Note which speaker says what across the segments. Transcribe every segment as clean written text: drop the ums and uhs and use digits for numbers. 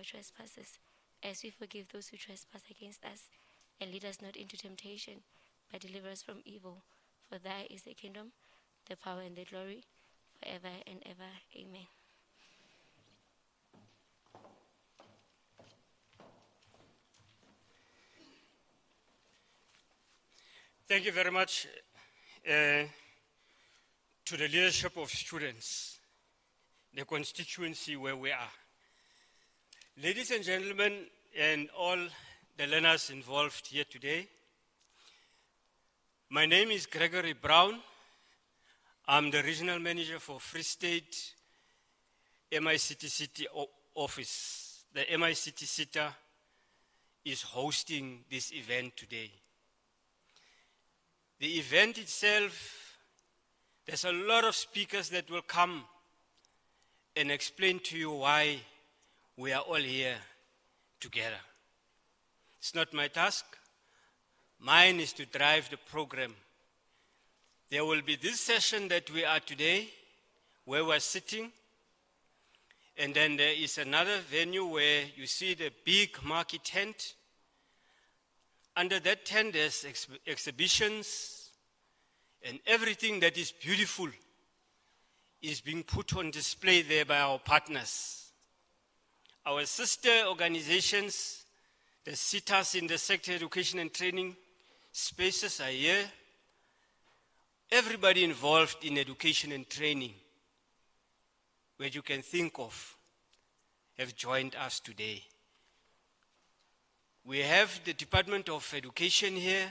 Speaker 1: trespasses, as we forgive those who trespass against us. And lead us not into temptation, but deliver us from evil. For thy is the kingdom, the power, and the glory, forever and ever. Amen.
Speaker 2: Thank you very much to the leadership of students, the constituency where we are. Ladies and gentlemen, and all the learners involved here today, my name is Gregory Brown. I'm the regional manager for Free State MICT SETA office. The MICT SETA is hosting this event today. The event itself, there's a lot of speakers that will come and explain to you why we are all here together. It's not my task. Mine is to drive the program. There will be this session that we are today, where we're sitting, and then there is another venue where you see the big marquee tent. Under that tent, there's exhibitions, and everything that is beautiful is being put on display there by our partners. Our sister organizations, the SETAs in the sector education and training spaces are here. Everybody involved in education and training, where you can think of, have joined us today. We have the Department of Education here,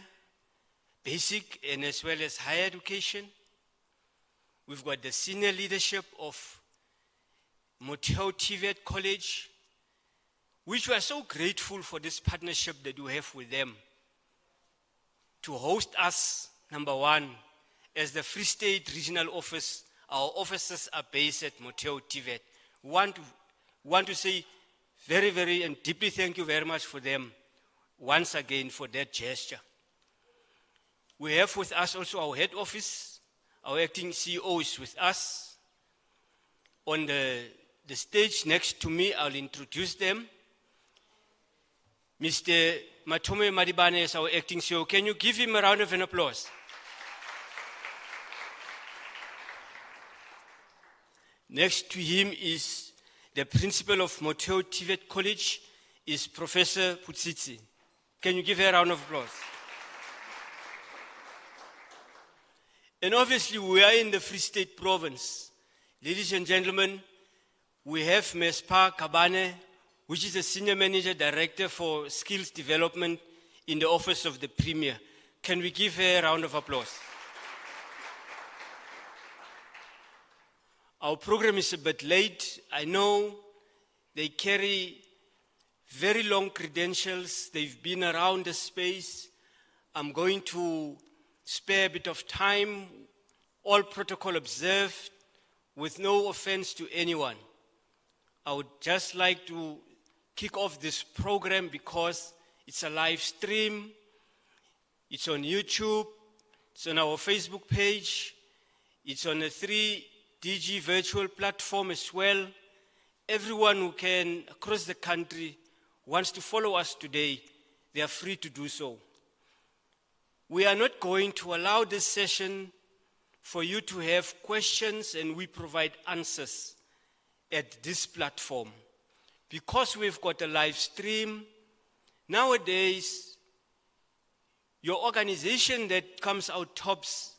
Speaker 2: basic and as well as higher education. We've got the senior leadership of Motheo TVET College, which we are so grateful for this partnership that we have with them to host us, number one, as the Free State Regional Office. Our offices are based at Motheo TVET. We want to say very, very and deeply thank you very much for them once again for that gesture. We have with us also our head office. Our acting CEO is with us. On the stage next to me, I'll introduce them. Mr. Matome Madibane is our acting CEO. Can you give him a round of applause? Next to him is the principal of Motheo TVET College, is Professor Putsitsi. Can you give her a round of applause? And obviously, we are in the Free State Province. Ladies and gentlemen, we have Mespa Kabane, which is the Senior Manager Director for Skills Development in the Office of the Premier. Can we give her a round of applause? Our program is a bit late. I know they carry very long credentials. They've been around the space. I'm going to spare a bit of time, all protocol observed, with no offense to anyone. I would just like to kick off this program because it's a live stream. It's on YouTube. It's on our Facebook page. It's on a 3DG virtual platform as well. Everyone who can, across the country, wants to follow us today, they are free to do so. We are not going to allow this session for you to have questions and we provide answers at this platform. Because we've got a live stream, nowadays, your organization that comes out tops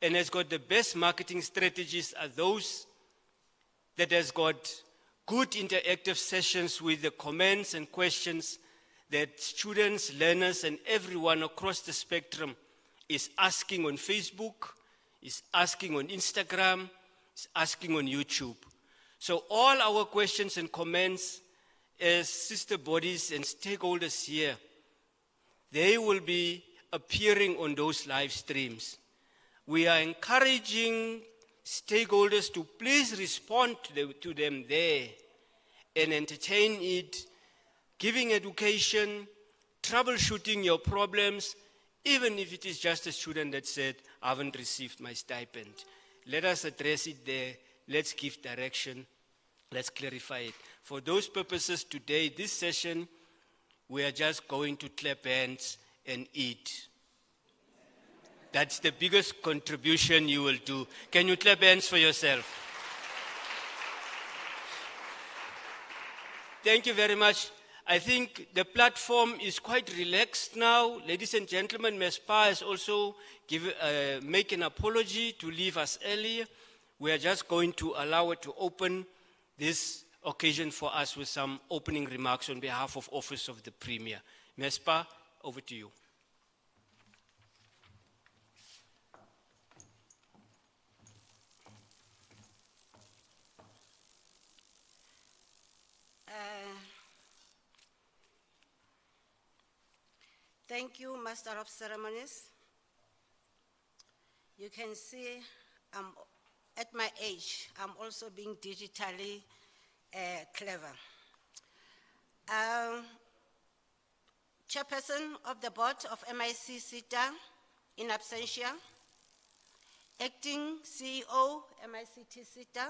Speaker 2: and has got the best marketing strategies are those that has got good interactive sessions with the comments and questions that students, learners, and everyone across the spectrum is asking on Facebook, is asking on Instagram, is asking on YouTube. So all our questions and comments as sister bodies and stakeholders here, they will be appearing on those live streams. We are encouraging stakeholders to please respond to them there and entertain it, giving education, troubleshooting your problems, even if it is just a student that said, I haven't received my stipend. Let us address it there. Let's give direction. Let's clarify it. For those purposes today, this session, we are just going to clap hands and eat. That's the biggest contribution you will do. Can you clap hands for yourself? Thank you very much. I think the platform is quite relaxed now. Ladies and gentlemen, MESPA has also make an apology to leave us early. We are just going to allow her to open this occasion for us with some opening remarks on behalf of Office of the Premier. MESPA, over to you.
Speaker 3: Thank you, Master of Ceremonies. You can see at my age, I'm also being digitally clever. Chairperson of the Board of MICT SETA in absentia, Acting CEO, MICT SETA,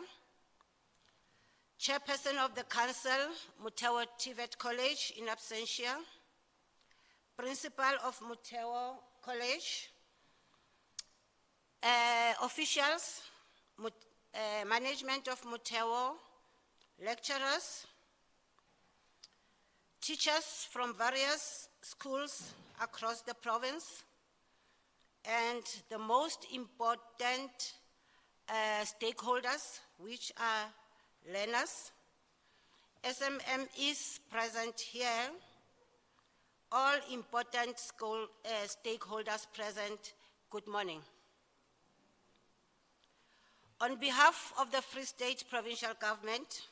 Speaker 3: Chairperson of the Council, Motheo TVET College in absentia, Principal of Motheo College, officials, management of Motheo, lecturers, teachers from various schools across the province, and the most important stakeholders, which are learners, SMMEs present here, all important school stakeholders present, good morning. On behalf of the Free State Provincial Government,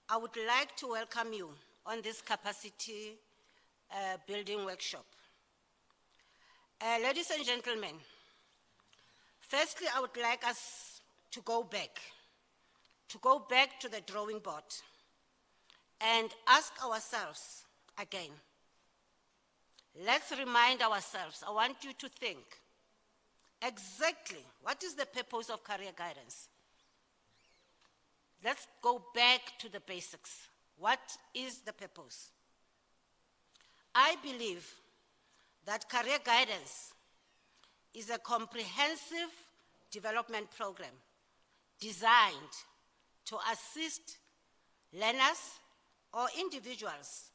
Speaker 3: I would like to welcome you on this capacity building workshop. Ladies and gentlemen, firstly, I would like us to go back to the drawing board and ask ourselves again. Let's remind ourselves, I want you to think exactly what is the purpose of career guidance. Let's go back to the basics. What is the purpose? I believe that career guidance is a comprehensive development program designed to assist learners or individuals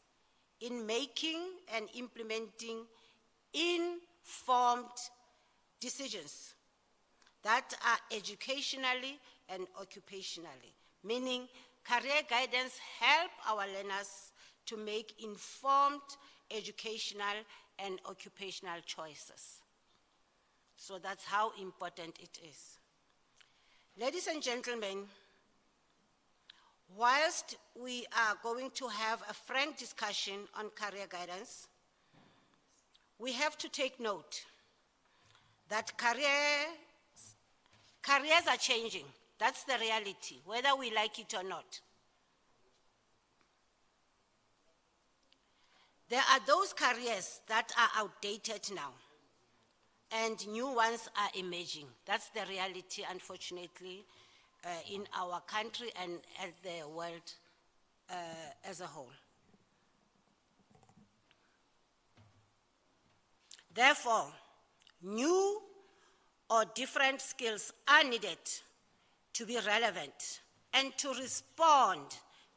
Speaker 3: in making and implementing informed decisions that are educationally and occupationally, meaning career guidance help our learners to make informed educational and occupational choices. So that's how important it is. Ladies and gentlemen, whilst we are going to have a frank discussion on career guidance, we have to take note that careers are changing. That's the reality, whether we like it or not. There are those careers that are outdated now, and new ones are emerging. That's the reality, unfortunately, in our country and at the world as a whole. Therefore, new or different skills are needed to be relevant and to respond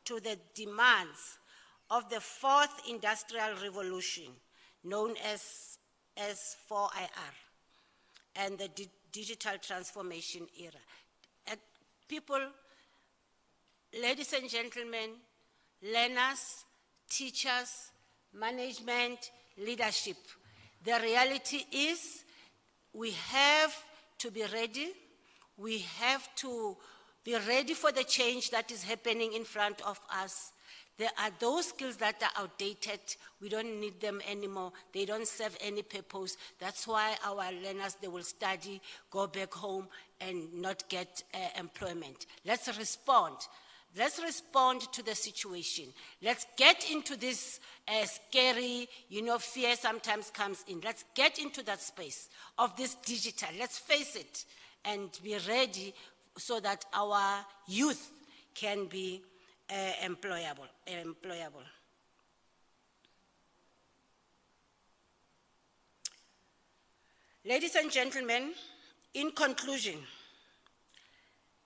Speaker 3: to the demands of the fourth industrial revolution, known as 4IR, and the digital transformation era. People, ladies and gentlemen, learners, teachers, management, leadership, the reality is we have to be ready. We have to be ready for the change that is happening in front of us. There are those skills that are outdated. We don't need them anymore. They don't serve any purpose. That's why our learners, they will study, go back home, and not get employment. Let's respond. Let's respond to the situation. Let's get into this scary, fear sometimes comes in. Let's get into that space of this digital. Let's face it and be ready so that our youth can be employable. Ladies and gentlemen, in conclusion,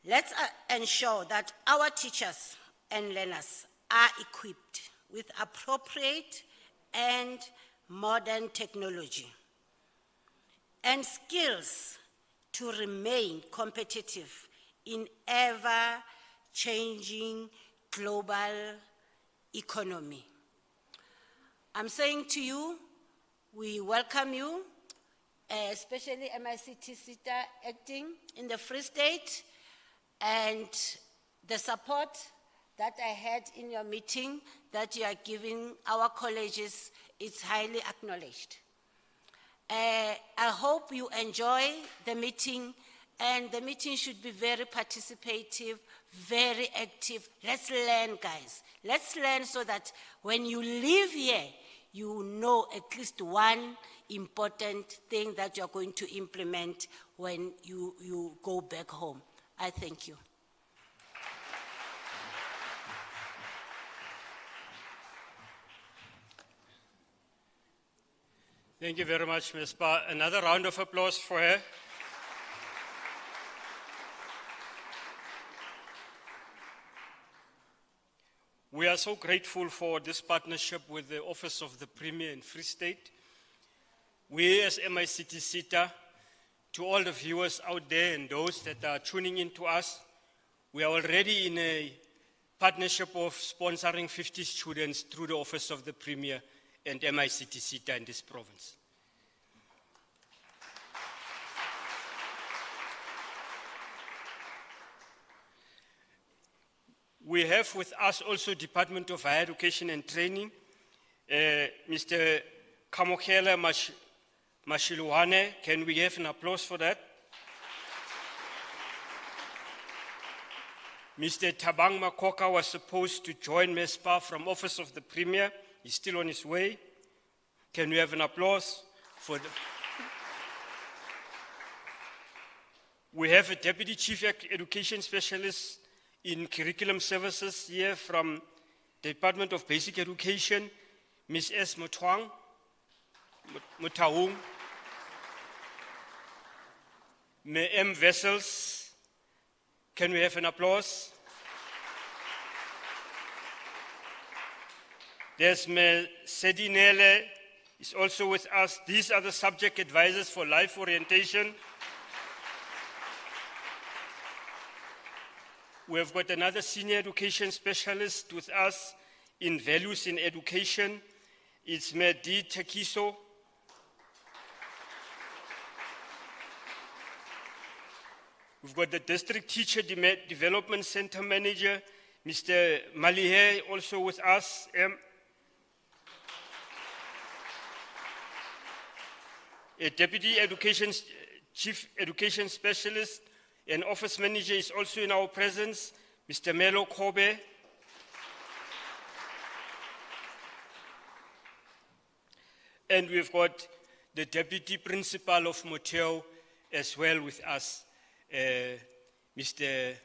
Speaker 3: let's ensure that our teachers and learners are equipped with appropriate and modern technology and skills to remain competitive in ever-changing global economy. I'm saying to you, we welcome you, especially MICT SETA acting in the Free State, and the support that I had in your meeting that you are giving our colleges is highly acknowledged. I hope you enjoy the meeting, and the meeting should be very participative, very active. Let's learn, guys. Let's learn so that when you leave here, you know at least one important thing that you're going to implement when you go back home. I thank you.
Speaker 2: Thank you very much, Ms. Pa. Another round of applause for her. We are so grateful for this partnership with the Office of the Premier in Free State. We as MICT SETA, to all the viewers out there and those that are tuning in to us, we are already in a partnership of sponsoring 50 students through the Office of the Premier and MICT SETA in this province. We have with us also Department of Higher Education and Training, Mr. Kamokela Mashiluane. Can we have an applause for that? Mr. Tabang Makoka was supposed to join MESPA from Office of the Premier. He's still on his way. Can we have an applause for the... We have a Deputy Chief Education Specialist in Curriculum Services here from the Department of Basic Education, Ms. S. Mutaung. M. Vessels. Can we have an applause? There's Ms. Sedinele is also with us. These are the subject advisors for life orientation. We have got another senior education specialist with us in values in education. It's Ms. D. Tekiso. We've got the District Teacher Development Center Manager, Mr. Malihe, also with us. A Deputy Chief Education Specialist and Office Manager is also in our presence, Mr. Melo Kobe. And we've got the Deputy Principal of Motheo as well with us, Mr.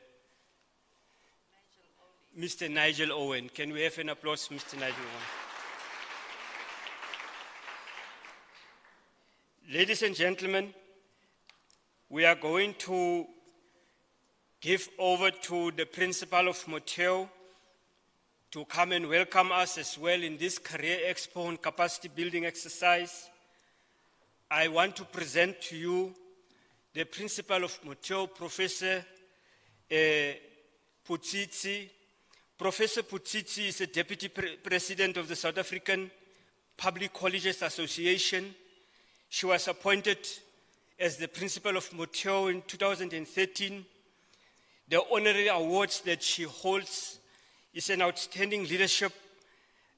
Speaker 2: Nigel Owen. Can we have an applause, Mr. Nigel Owen? Ladies and gentlemen, we are going to give over to the Principal of Motheo to come and welcome us as well in this Career Expo and Capacity Building exercise. I want to present to you the Principal of Motheo, Professor Putsitsi. Professor Putsitsi is the Deputy President of the South African Public Colleges Association. She was appointed as the Principal of Motheo in 2013. The honorary awards that she holds is an Outstanding Leadership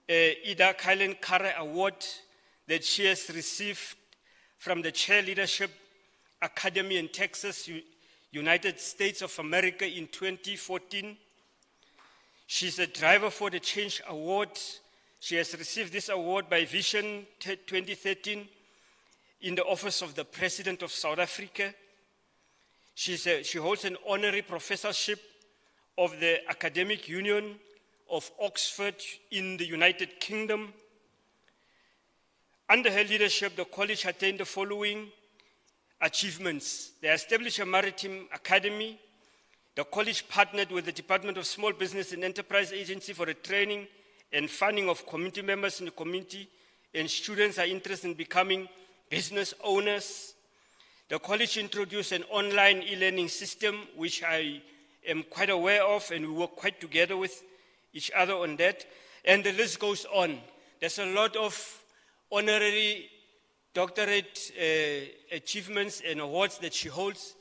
Speaker 2: Ida Kylen Kare Award that she has received from the Chair Leadership Academy in Texas, United States of America in 2014. She's a Driver for the Change Award. She has received this award by Vision 2013 in the Office of the President of South Africa. She holds an honorary professorship of the Academic Union of Oxford in the United Kingdom. Under her leadership, the college attained the following achievements. They established a maritime academy. The college partnered with the Department of Small Business and Enterprise Agency for the training and funding of community members in the community, and students are interested in becoming business owners. The college introduced an online e-learning system, which I am quite aware of, and we work quite together with each other on that. And the list goes on. There's a lot of honorary doctorate achievements and awards that she holds.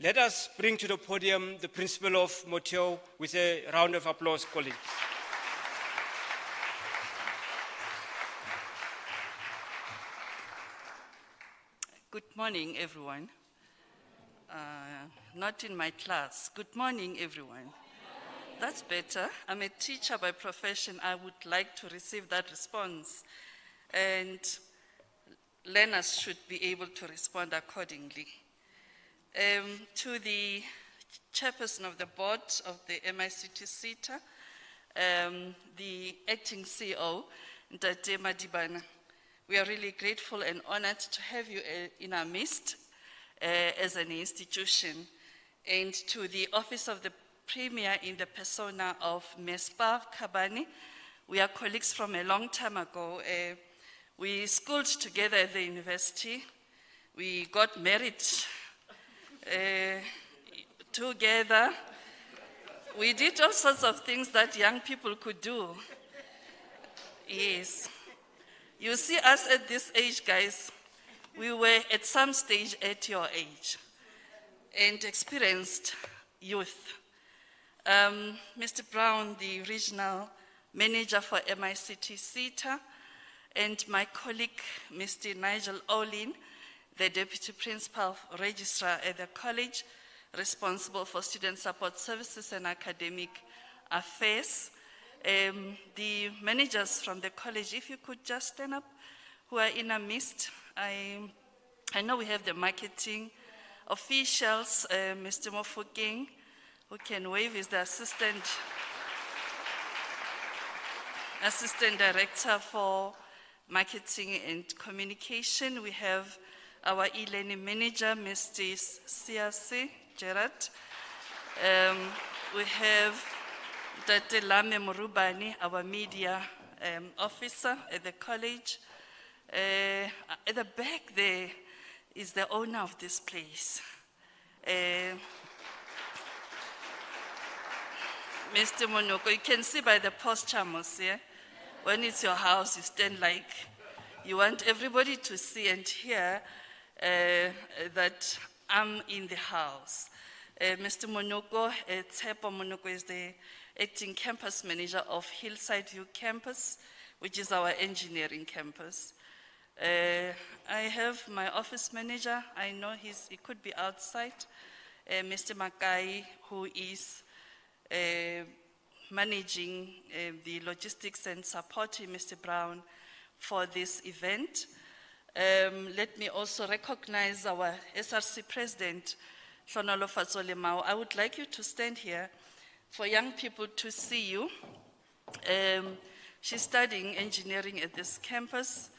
Speaker 2: Let us bring to the podium the principal of Motheo with a round of applause, colleagues.
Speaker 4: Good morning, everyone. Not in my class. Good morning, everyone. That's better. I'm a teacher by profession. I would like to receive that response. And learners should be able to respond accordingly. To the chairperson of the board of the MICT SETA, the acting CEO, Ntate Madibana, we are really grateful and honored to have you in our midst as an institution. And to the Office of the Premier in the persona of Mespa Kabani, we are colleagues from a long time ago. We schooled together at the university. We got married together. We did all sorts of things that young people could do. Yes. You see us at this age, guys. We were at some stage at your age and experienced youth. Mr. Brown, the regional manager for MICT SETA, and my colleague, Mr. Nigel Olin, the deputy principal registrar at the college, responsible for student support services and academic affairs. The managers from the college, if you could just stand up, who are in our midst. I know we have the marketing officials, Mr. Mofokeng, who can wave, is the assistant director for marketing and communication. We have our e-learning manager, Mr. Siase Gerard. We have Dr. Lame Murubani, our media officer at the college. At the back there is the owner of this place. Mr. Monoko, you can see by the posture, yeah? When it's your house, you stand like you want everybody to see and hear that I'm in the house. Mr. Monoko, Tsepo Monoko is the acting campus manager of Hillside View Campus, which is our engineering campus. I have my office manager. I know he could be outside. Mr. Makai, who is managing the logistics and supporting Mr. Brown for this event. Let me also recognize our SRC president, Hlonolo Fatsolemao. I would like you to stand here for young people to see you. She's studying engineering at this campus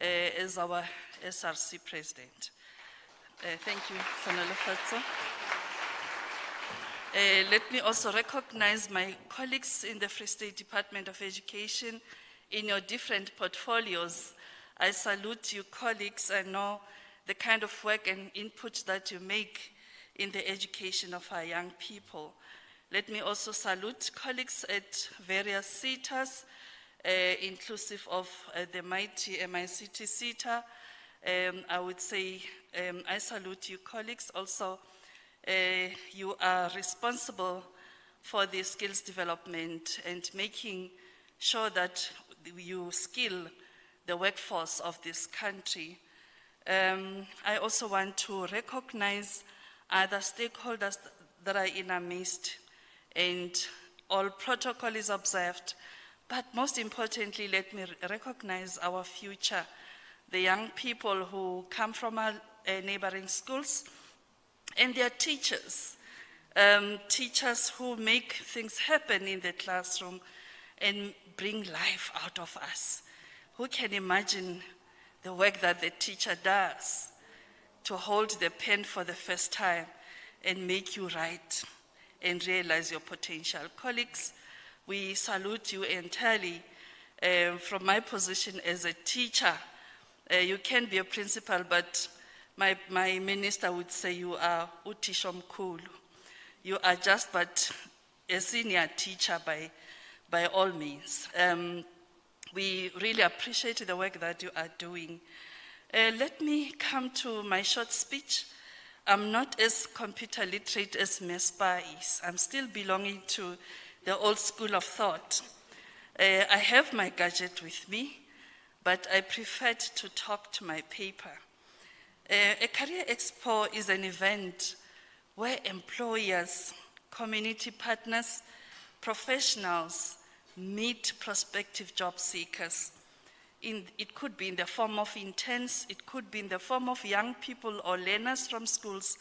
Speaker 4: as our SRC president. Thank you, Hlonolo Fatso. Let me also recognize my colleagues in the Free State Department of Education in your different portfolios. I salute you, colleagues. I know the kind of work and input that you make in the education of our young people. Let me also salute colleagues at various SETAs, inclusive of the mighty MICT SETA. I would say I salute you, colleagues. Also, you are responsible for the skills development and making sure that you skill the workforce of this country. I also want to recognize other stakeholders that are in our midst, and all protocol is observed. But most importantly, let me recognize our future, the young people who come from our neighboring schools, and their teachers, teachers who make things happen in the classroom. and bring life out of us. Who can imagine the work that the teacher does to hold the pen for the first time and make you write and realize your potential? Colleagues, we salute you entirely. From my position as a teacher, you can be a principal, but my minister would say you are utisho mkhulu. You are just but a senior teacher by all means. We really appreciate the work that you are doing. Let me come to my short speech. I'm not as computer literate as Mespa is. I'm still belonging to the old school of thought. I have my gadget with me, but I preferred to talk to my paper. A Career Expo is an event where employers, community partners, professionals meet prospective job seekers. It could be in the form of interns, it could be in the form of young people or learners from schools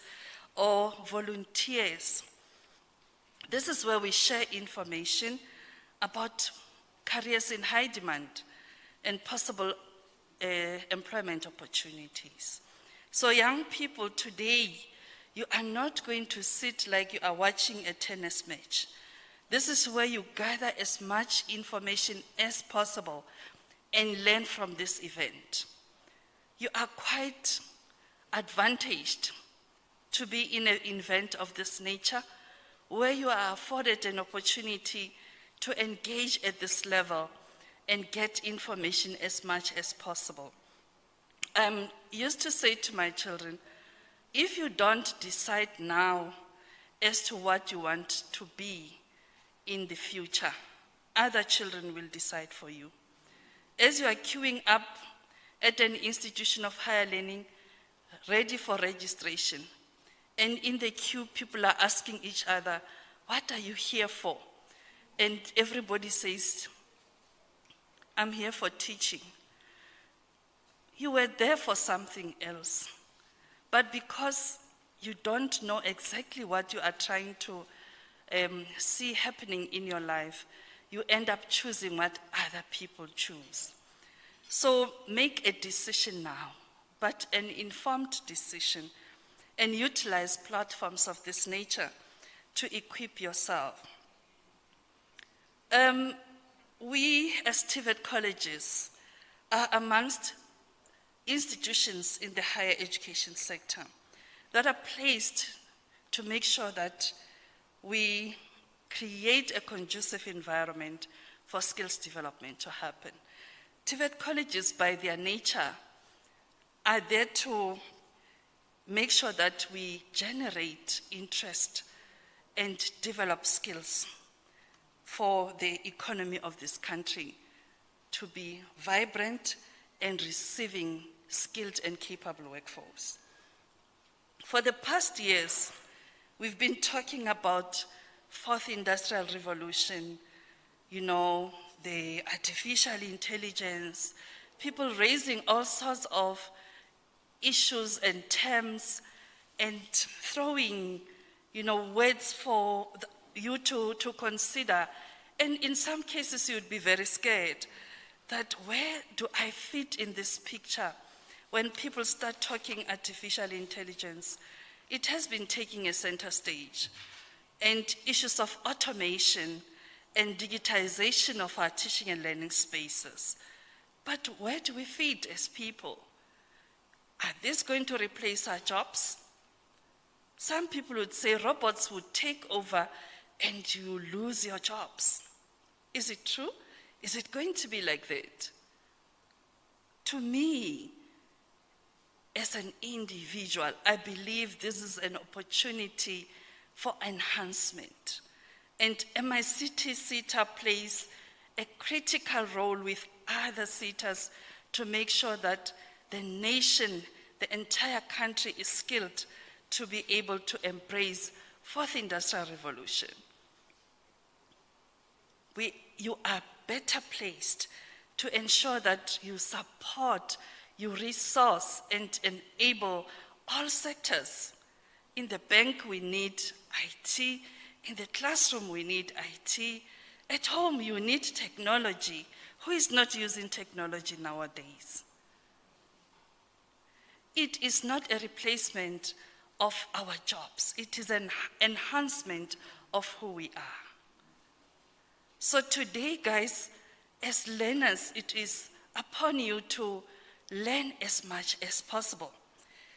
Speaker 4: or volunteers. This is where we share information about careers in high demand and possible employment opportunities. So young people today, you are not going to sit like you are watching a tennis match. This is where you gather as much information as possible and learn from this event. You are quite advantaged to be in an event of this nature where you are afforded an opportunity to engage at this level and get information as much as possible. I used to say to my children, if you don't decide now as to what you want to be in the future, other children will decide for you. As you are queuing up at an institution of higher learning, ready for registration, and in the queue, people are asking each other, what are you here for? And everybody says, I'm here for teaching. You were there for something else. But because you don't know exactly what you are trying to see happening in your life, you end up choosing what other people choose. So make a decision now, but an informed decision, and utilize platforms of this nature to equip yourself. We as TVET colleges are amongst institutions in the higher education sector that are placed to make sure that we create a conducive environment for skills development to happen. TVET colleges, by their nature, are there to make sure that we generate interest and develop skills for the economy of this country to be vibrant and receiving skilled and capable workforce. For the past years, we've been talking about fourth industrial revolution, the artificial intelligence, people raising all sorts of issues and terms and throwing, words for you to consider. And in some cases, you'd be very scared that where do I fit in this picture? When people start talking artificial intelligence, it has been taking a center stage. And issues of automation and digitization of our teaching and learning spaces. But where do we fit as people? Are these going to replace our jobs? Some people would say robots would take over and you lose your jobs. Is it true? Is it going to be like that? To me, as an individual, I believe this is an opportunity for enhancement. And MICT SETA plays a critical role with other SETAs to make sure that the nation, the entire country is skilled to be able to embrace fourth industrial revolution. You are better placed to ensure that you support, you resource and enable all sectors. In the bank, we need IT. In the classroom, we need IT. At home, you need technology. Who is not using technology nowadays? It is not a replacement of our jobs. It is an enhancement of who we are. So today, guys, as learners, it is upon you to learn as much as possible.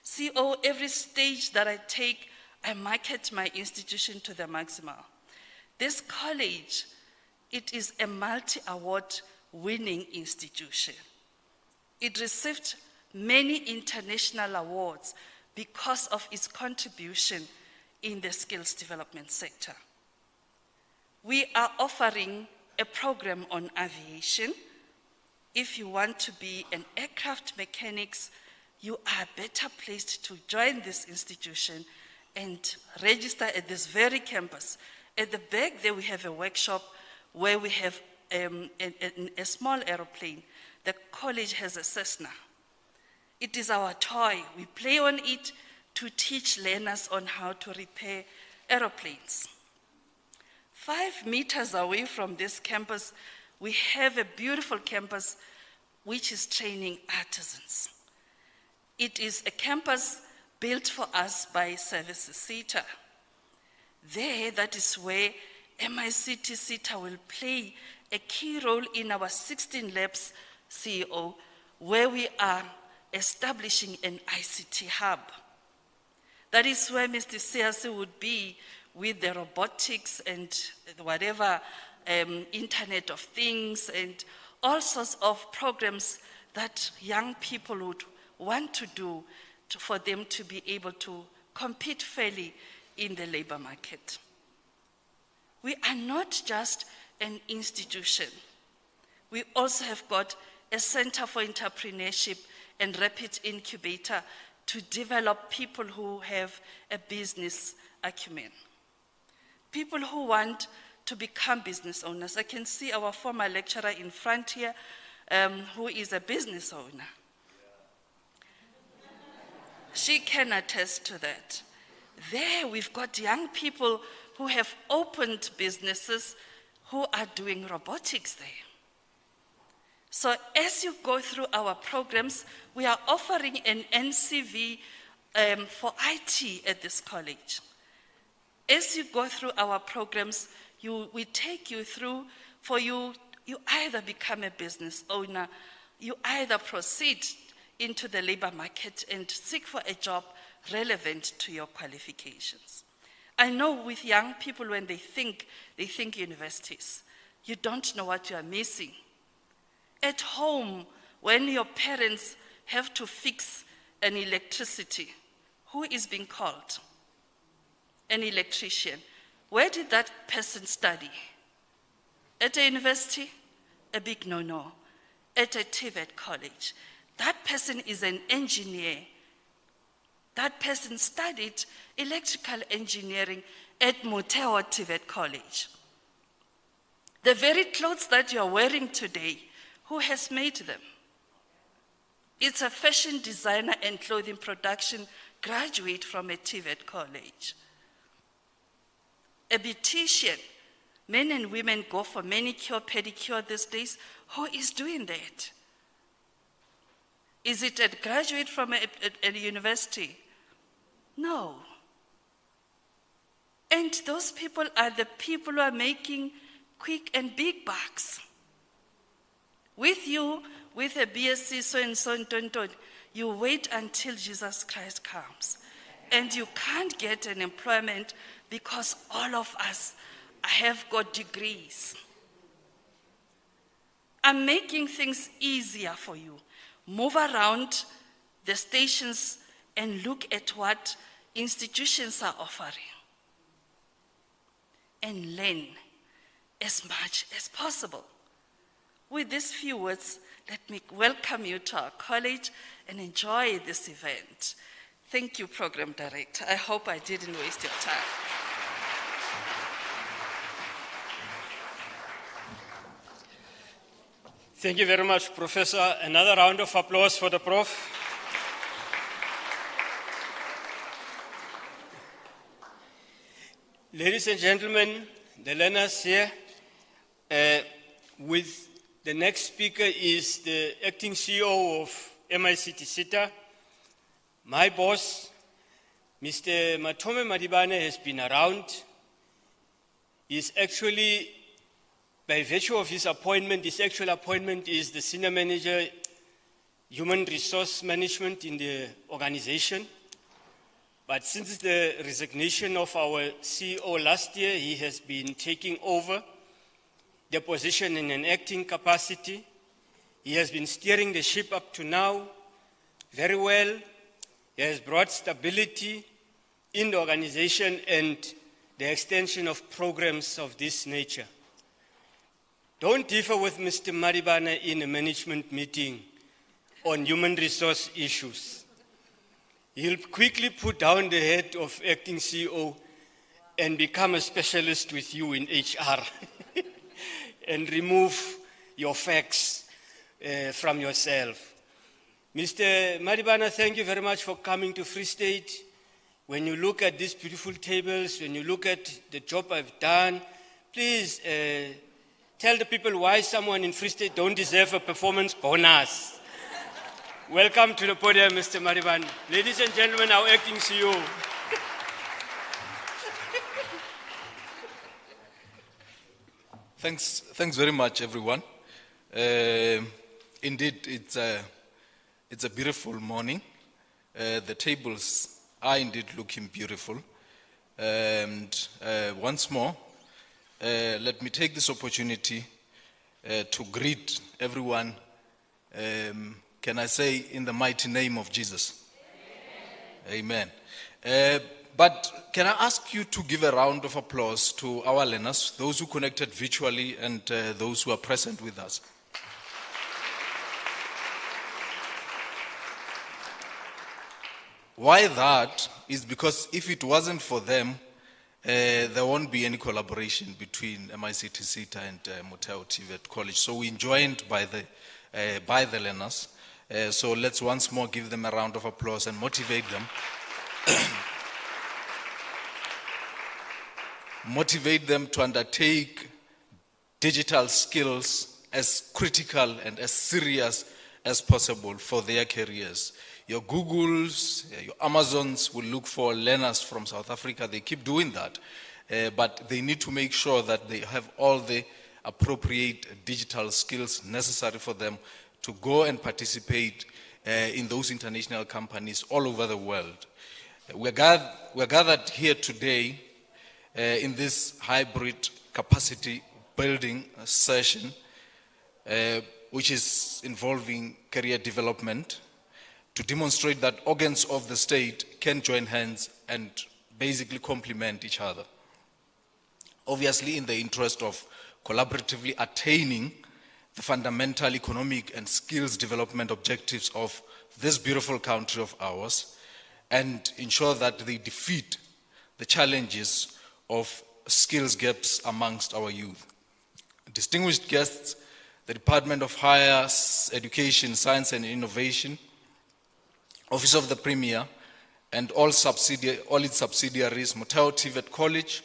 Speaker 4: CO, every stage that I take, I market my institution to the maximum. This college, it is a multi-award winning institution. It received many international awards because of its contribution in the skills development sector. We are offering a program on aviation. If you want to be an aircraft mechanic, you are better placed to join this institution and register at this very campus. At the back there we have a workshop where we have a small aeroplane. The college has a Cessna. It is our toy. We play on it to teach learners on how to repair aeroplanes. 5 meters away from this campus, we have a beautiful campus which is training artisans. It is a campus built for us by MICT SETA. There, that is where MICT SETA will play a key role in our 16 labs CEO, where we are establishing an ICT hub. That is where Mr. Siasi would be with the robotics and whatever, Internet of Things and all sorts of programs that young people would want to do for them to be able to compete fairly in the labor market. We are not just an institution. We also have got a Center for Entrepreneurship and Rapid Incubator to develop people who have a business acumen. People who want to become business owners. I can see our former lecturer in front here, who is a business owner. She can attest to that. There we've got young people who have opened businesses who are doing robotics there. So as you go through our programs, we are offering an NCV for IT at this college. As you go through our programs, we take you through, you either become a business owner, you either proceed into the labor market and seek for a job relevant to your qualifications. I know with young people when they think universities. You don't know what you are missing. At home, when your parents have to fix an electricity, who is being called? An electrician. Where did that person study? At a university? A big no-no. At a TVET College. That person is an engineer. That person studied electrical engineering at Motheo TVET College. The very clothes that you are wearing today, who has made them? It's a fashion designer and clothing production graduate from a TVET College. A beautician, men and women go for manicure, pedicure these days. Who is doing that? Is it a graduate from a university? No. And those people are the people who are making quick and big bucks. With you, with a BSc so-and-so, you wait until Jesus Christ comes. And you can't get an employment because all of us have got degrees. I'm making things easier for you. Move around the stations and look at what institutions are offering. And learn as much as possible. With these few words, let me welcome you to our college and enjoy this event. Thank you, Program Director. I hope I didn't waste your time.
Speaker 2: Thank you very much, Professor. Another round of applause for the Prof. Ladies and gentlemen, the learners here, With the next speaker is the acting CEO of MICT SETA. My boss, Mr. Matome Madibane, has been around. He's actually, by virtue of his appointment, his actual appointment is the Senior Manager, Human Resource Management in the organization. But since the resignation of our CEO last year, he has been taking over the position in an acting capacity. He has been steering the ship up to now very well. He has brought stability in the organization and the extension of programs of this nature. Don't differ with Mr. Maribana in a management meeting on human resource issues. He'll quickly put down the head of acting CEO and become a specialist with you in HR and remove your facts from yourself. Mr. Maribana, thank you very much for coming to Free State. When you look at these beautiful tables, when you look at the job I've done, please tell the people why someone in Free State don't deserve a performance bonus. Welcome to the podium, Mr. Maribana. Ladies and gentlemen, our acting CEO.
Speaker 5: Thanks very much, everyone. Indeed, it's a beautiful morning. The tables are indeed looking beautiful. And once more, let me take this opportunity to greet everyone. Can I say, in the mighty name of Jesus? Amen. But can I ask you to give a round of applause to our learners, those who connected virtually and those who are present with us? Why that is because if it wasn't for them, there won't be any collaboration between MICT SETA and Motheo TVET College. So we're joined by the learners. So let's once more give them a round of applause and motivate them. Motivate them to undertake digital skills as critical and as serious as possible for their careers. Your Googles, your Amazons will look for learners from South Africa. They keep doing that. But they need to make sure that they have all the appropriate digital skills necessary for them to go and participate in those international companies all over the world. We're gathered here today in this hybrid capacity building session, which is involving career development, to demonstrate that organs of the state can join hands and basically complement each other. Obviously, in the interest of collaboratively attaining the fundamental economic and skills development objectives of this beautiful country of ours, and ensure that they defeat the challenges of skills gaps amongst our youth. Distinguished guests, the Department of Higher Education, Science and Innovation, Office of the Premier, and all its subsidiaries, Motheo TVET College,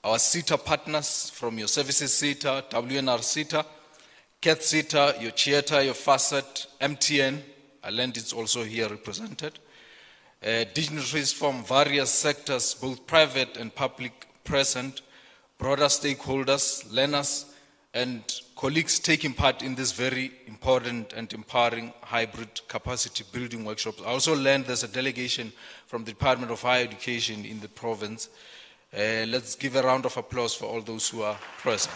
Speaker 5: our SETA partners from your services SETA, WNR SETA, Khetha CDS, your CHETA, your FACET, MTN, I learned it's also here represented, dignitaries from various sectors, both private and public, present, broader stakeholders, learners, and colleagues taking part in this very important and empowering hybrid capacity building workshops. I also learned there's a delegation from the Department of Higher Education in the province. Let's give a round of applause for all those who are present.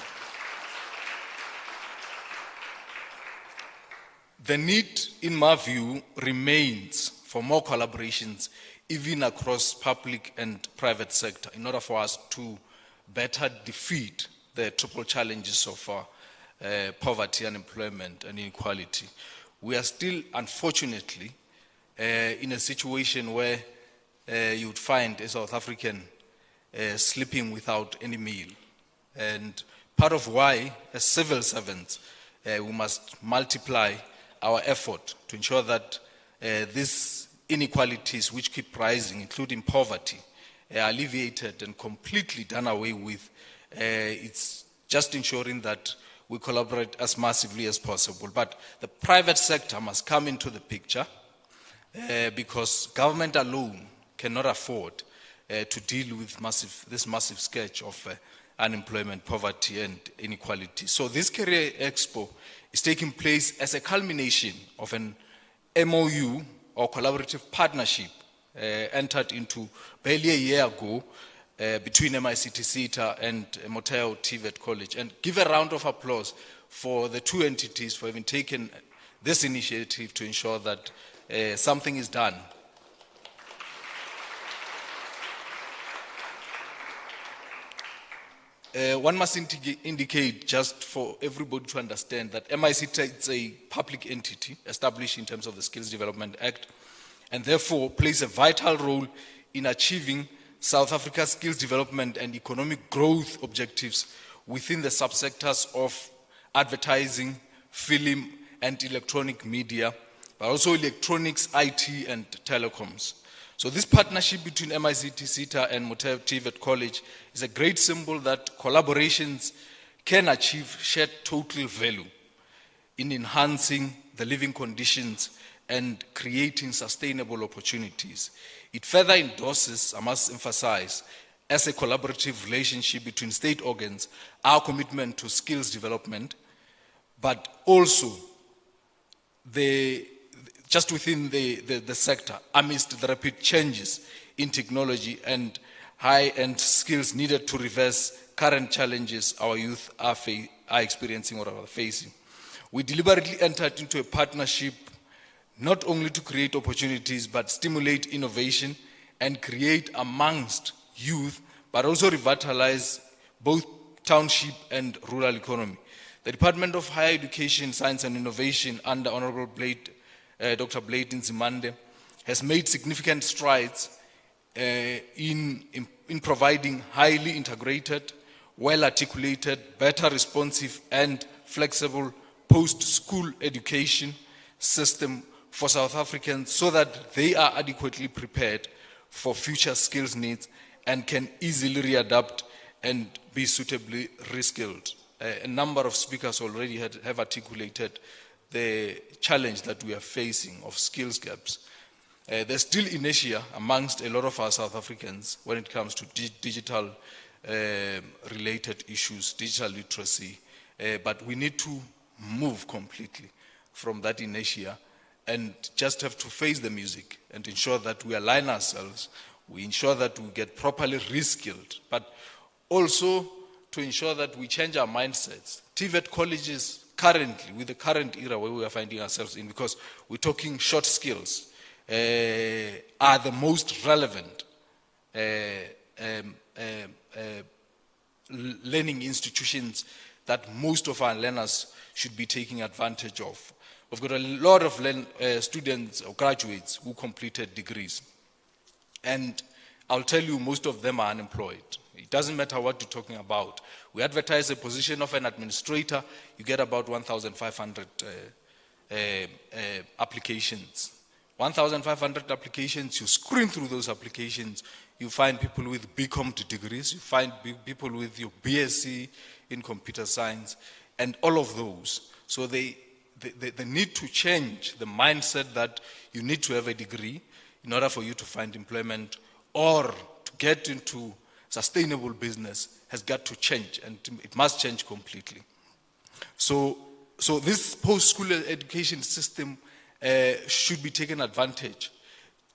Speaker 5: The need, in my view, remains for more collaborations, even across public and private sector, in order for us to better defeat the triple challenges of poverty, unemployment, and inequality. We are still, unfortunately, in a situation where you would find a South African sleeping without any meal. And part of why, as civil servants, we must multiply our effort to ensure that these inequalities which keep rising, including poverty, are alleviated and completely done away with. It's just ensuring that we collaborate as massively as possible. But the private sector must come into the picture because government alone cannot afford to deal with this massive scourge of unemployment, poverty, and inequality. So this Career Expo is taking place as a culmination of an MOU or collaborative partnership entered into barely a year ago between MICT SETA and Motheo TVET College. And give a round of applause for the two entities for having taken this initiative to ensure that something is done. One must indicate, just for everybody to understand, that MICT is a public entity established in terms of the Skills Development Act, and therefore plays a vital role in achieving South Africa's skills development and economic growth objectives within the subsectors of advertising, film, and electronic media, but also electronics, IT, and telecoms. So this partnership between MICT SETA and Motheo TVET College is a great symbol that collaborations can achieve shared total value in enhancing the living conditions and creating sustainable opportunities. It further endorses, I must emphasize, as a collaborative relationship between state organs, our commitment to skills development, but also just within the sector, amidst the rapid changes in technology and high-end skills needed to reverse current challenges our youth are experiencing or are facing. We deliberately entered into a partnership not only to create opportunities, but stimulate innovation and create amongst youth, but also revitalize both township and rural economy. The Department of Higher Education, Science and Innovation under Honorable Dr. Blade Nzimande has made significant strides in providing highly integrated, well-articulated, better responsive and flexible post-school education system for South Africans so that they are adequately prepared for future skills needs and can easily readapt and be suitably reskilled. A number of speakers already have articulated the challenge that we are facing of skills gaps. There's still inertia amongst a lot of our South Africans when it comes to digital related issues, digital literacy, but we need to move completely from that inertia and just have to face the music and ensure that we align ourselves, we ensure that we get properly reskilled, but also to ensure that we change our mindsets. TVET colleges currently, with the current era where we are finding ourselves in, because we're talking short skills, are the most relevant learning institutions that most of our learners should be taking advantage of. We've got a lot of students or graduates who completed degrees. And I'll tell you, most of them are unemployed. It doesn't matter what you're talking about. We advertise a position of an administrator, you get about 1,500 applications. 1,500 applications, you screen through those applications, you find people with BCom degrees, you find people with your BSc in computer science, and all of those. So they need to change the mindset that you need to have a degree in order for you to find employment or to get into sustainable business has got to change, and it must change completely. So this post-school education system should be taken advantage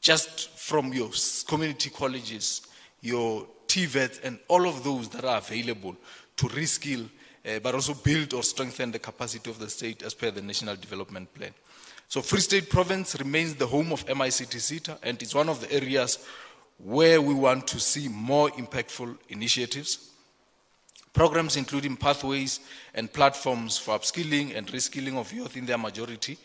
Speaker 5: just from your community colleges, your TVETs, and all of those that are available to reskill, but also build or strengthen the capacity of the state as per the National Development Plan. So Free State Province remains the home of MICT SETA, and it's one of the areas where we want to see more impactful initiatives. Programs including pathways and platforms for upskilling and reskilling of youth in their majority.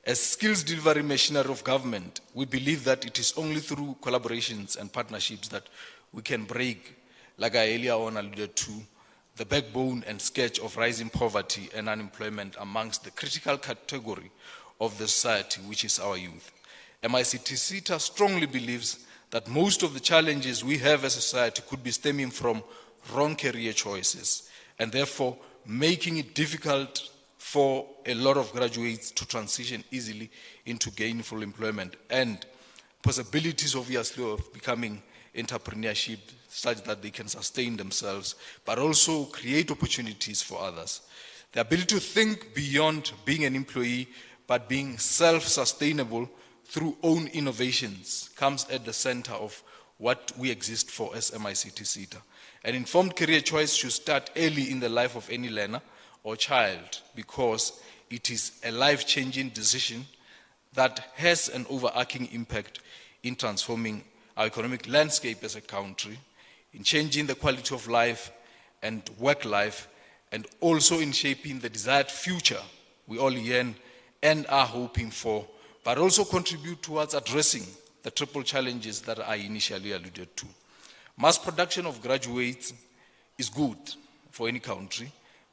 Speaker 5: As skills delivery machinery of government, we believe that it is only through collaborations and partnerships that we can break, like I earlier on alluded to, the backbone and scourge of rising poverty and unemployment amongst the critical category of the society, which is our youth. MICT SETA strongly believes that most of the challenges we have as a society could be stemming from wrong career choices and therefore making it difficult for a lot of graduates to transition easily into gainful employment, and possibilities obviously of becoming entrepreneurship such that they can sustain themselves, but also create opportunities for others. The ability to think beyond being an employee, but being self-sustainable through own innovations comes at the center of what we exist for as MICT SETA. An informed career choice should start early in the life of any learner or child, because it is a life-changing decision that has an overarching impact in transforming our economic landscape as a country, in changing the quality of life and work life, and also in shaping the desired future we all yearn and are hoping for, but also contribute towards addressing the triple challenges that I initially alluded to. Mass production of graduates is good for any country,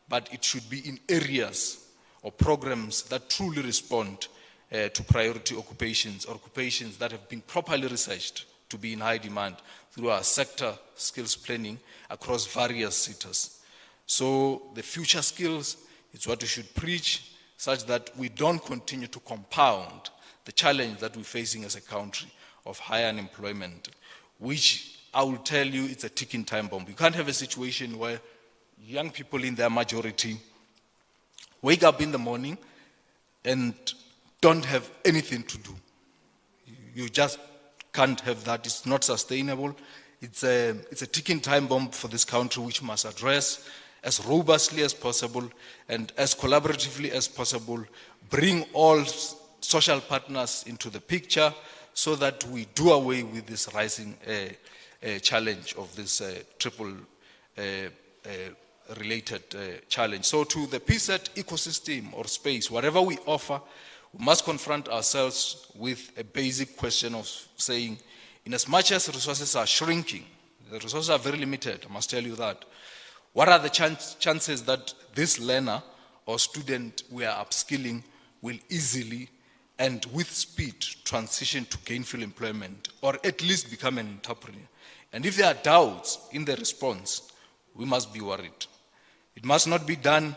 Speaker 5: but it should be in areas or programs that truly respond to priority occupations, or occupations that have been properly researched to be in high demand through our sector skills planning across various sectors. So the future skills is what we should preach, such that we don't continue to compound the challenge that we're facing as a country of high unemployment, which I will tell you it's a ticking time bomb. You can't have a situation where young people in their majority wake up in the morning and don't have anything to do. You just can't have that. It's not sustainable. It's a ticking time bomb for this country, which must address as robustly as possible and as collaboratively as possible, bring all social partners into the picture so that we do away with this rising challenge of this triple related challenge. So to the PSET ecosystem or space, whatever we offer, we must confront ourselves with a basic question of saying, in as much as resources are shrinking, the resources are very limited, I must tell you that, what are the chances that this learner or student we are upskilling will easily and with speed transition to gainful employment, or at least become an entrepreneur? And if there are doubts in the response, we must be worried. It must not be done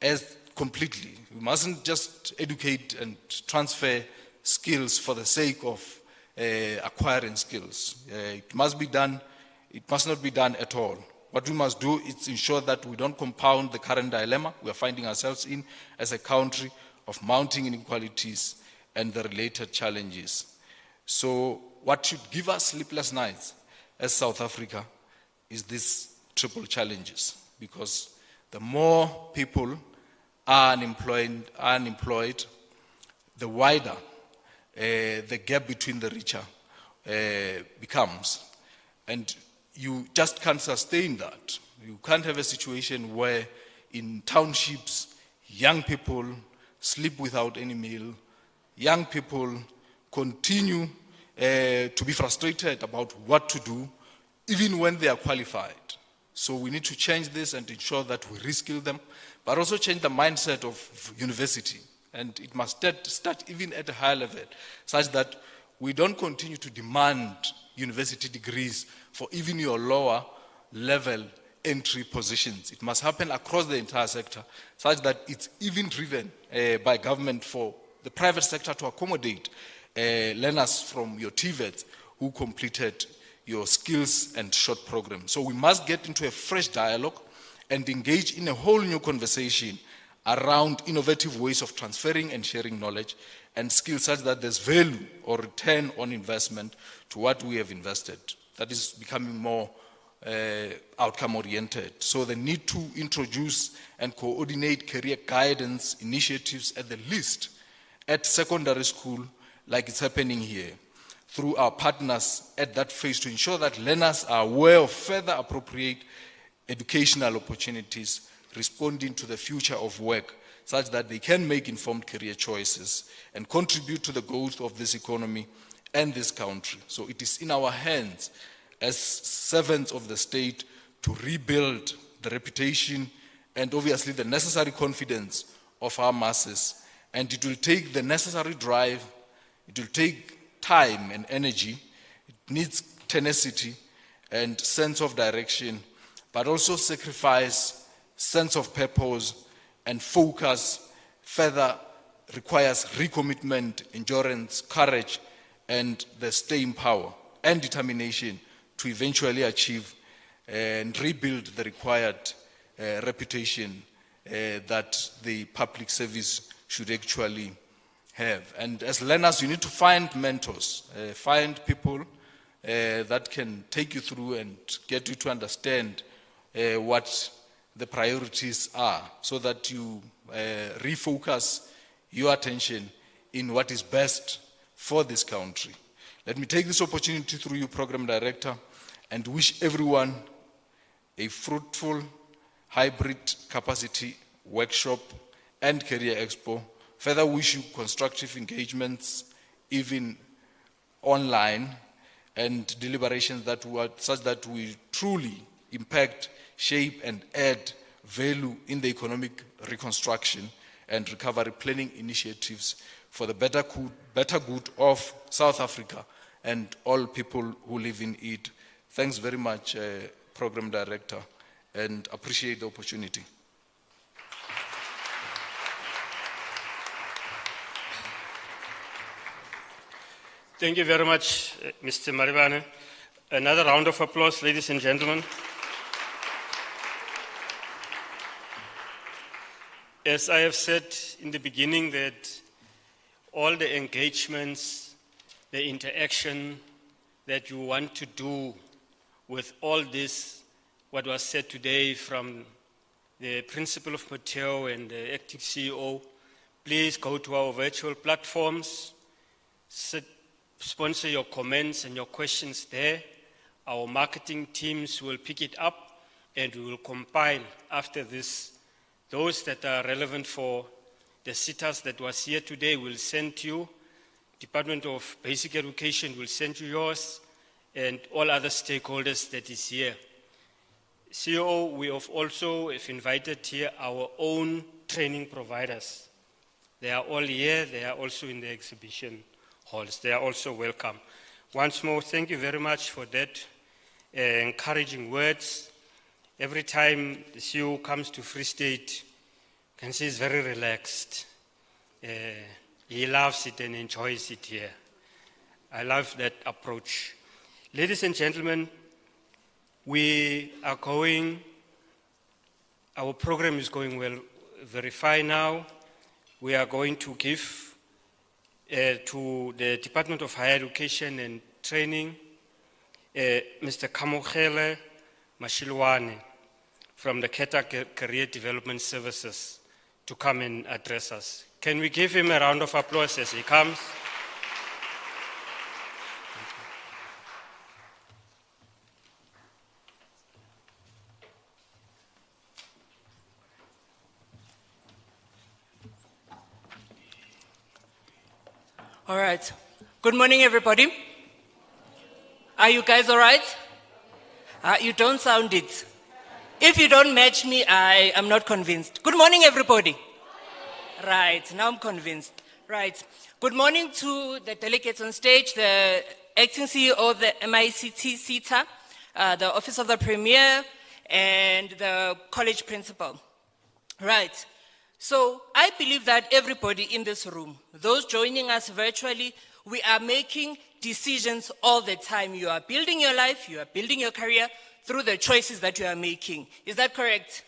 Speaker 5: as completely. We mustn't just educate and transfer skills for the sake of acquiring skills. It must not be done at all. What we must do is ensure that we don't compound the current dilemma we are finding ourselves in as a country of mounting inequalities and the related challenges. So what should give us sleepless nights as South Africa is these triple challenges, because the more people are unemployed, the wider the gap between the richer becomes. And you just can't sustain that. You can't have a situation where in townships, young people sleep without any meal, young people continue to be frustrated about what to do, even when they are qualified. So we need to change this and ensure that we reskill them, but also change the mindset of university. And it must start even at a higher level, such that we don't continue to demand university degrees for even your lower level entry positions. It must happen across the entire sector, such that it's even driven by government for the private sector to accommodate learners from your TVET who completed your skills and short program. So we must get into a fresh dialogue and engage in a whole new conversation around innovative ways of transferring and sharing knowledge and skills, such that there's value or return on investment to what we have invested. That is becoming more outcome-oriented. So the need to introduce and coordinate career guidance initiatives at the least at secondary school, like it's happening here, through our partners at that phase, to ensure that learners are aware of further appropriate educational opportunities responding to the future of work, such that they can make informed career choices and contribute to the growth of this economy and this country. So it is in our hands as servants of the state to rebuild the reputation and obviously the necessary confidence of our masses. And it will take the necessary drive, it will take time and energy, it needs tenacity and sense of direction, but also sacrifice sense of purpose, and focus further requires recommitment, endurance, courage, and the staying power and determination to eventually achieve and rebuild the required reputation that the public service should actually have. And as learners, you need to find mentors, find people that can take you through and get you to understand what the priorities are, so that you refocus your attention in what is best for this country. Let me take this opportunity through you, Program Director, and wish everyone a fruitful hybrid capacity workshop and career expo. Further wish you constructive engagements, even online, and deliberations that were such that we truly impact, shape, and add value in the economic reconstruction and recovery planning initiatives for the better good of South Africa and all people who live in it. Thanks very much, Program Director, and appreciate the opportunity.
Speaker 2: Thank you very much, Mr. Maribane. Another round of applause, ladies and gentlemen. As I have said in the beginning, that all the engagements, the interaction that you want to do with all this, what was said today from the principal of Motheo and the acting CEO, please go to our virtual platforms, sponsor your comments and your questions there. Our marketing teams will pick it up and we will compile after this. Those that are relevant for the SETAs that was here today will send you. Department of Basic Education will send you yours, and all other stakeholders that is here. CEO, we have also invited here our own training providers. They are all here. They are also in the exhibition halls. They are also welcome. Once more, thank you very much for that encouraging words. Every time the CEO comes to Free State, you can see he's very relaxed. He loves it and enjoys it here. I love that approach. Ladies and gentlemen, we are our program is going well, very fine now. We are going to give to the Department of Higher Education and Training, Mr. Kamogele Mashilwane from the Khetha Career Development Services to come and address us. Can we give him a round of applause as he comes?
Speaker 6: All right. Good morning, everybody. Are you guys all right? You don't sound it. If you don't match me, I am not convinced. Good morning, everybody. Right, now I'm convinced. Right. Good morning to the delegates on stage, the acting CEO of the MICT SETA, the Office of the Premier, and the college principal. Right. So I believe that everybody in this room, those joining us virtually, we are making decisions all the time. You are building your life, you are building your career through the choices that you are making. Is that correct?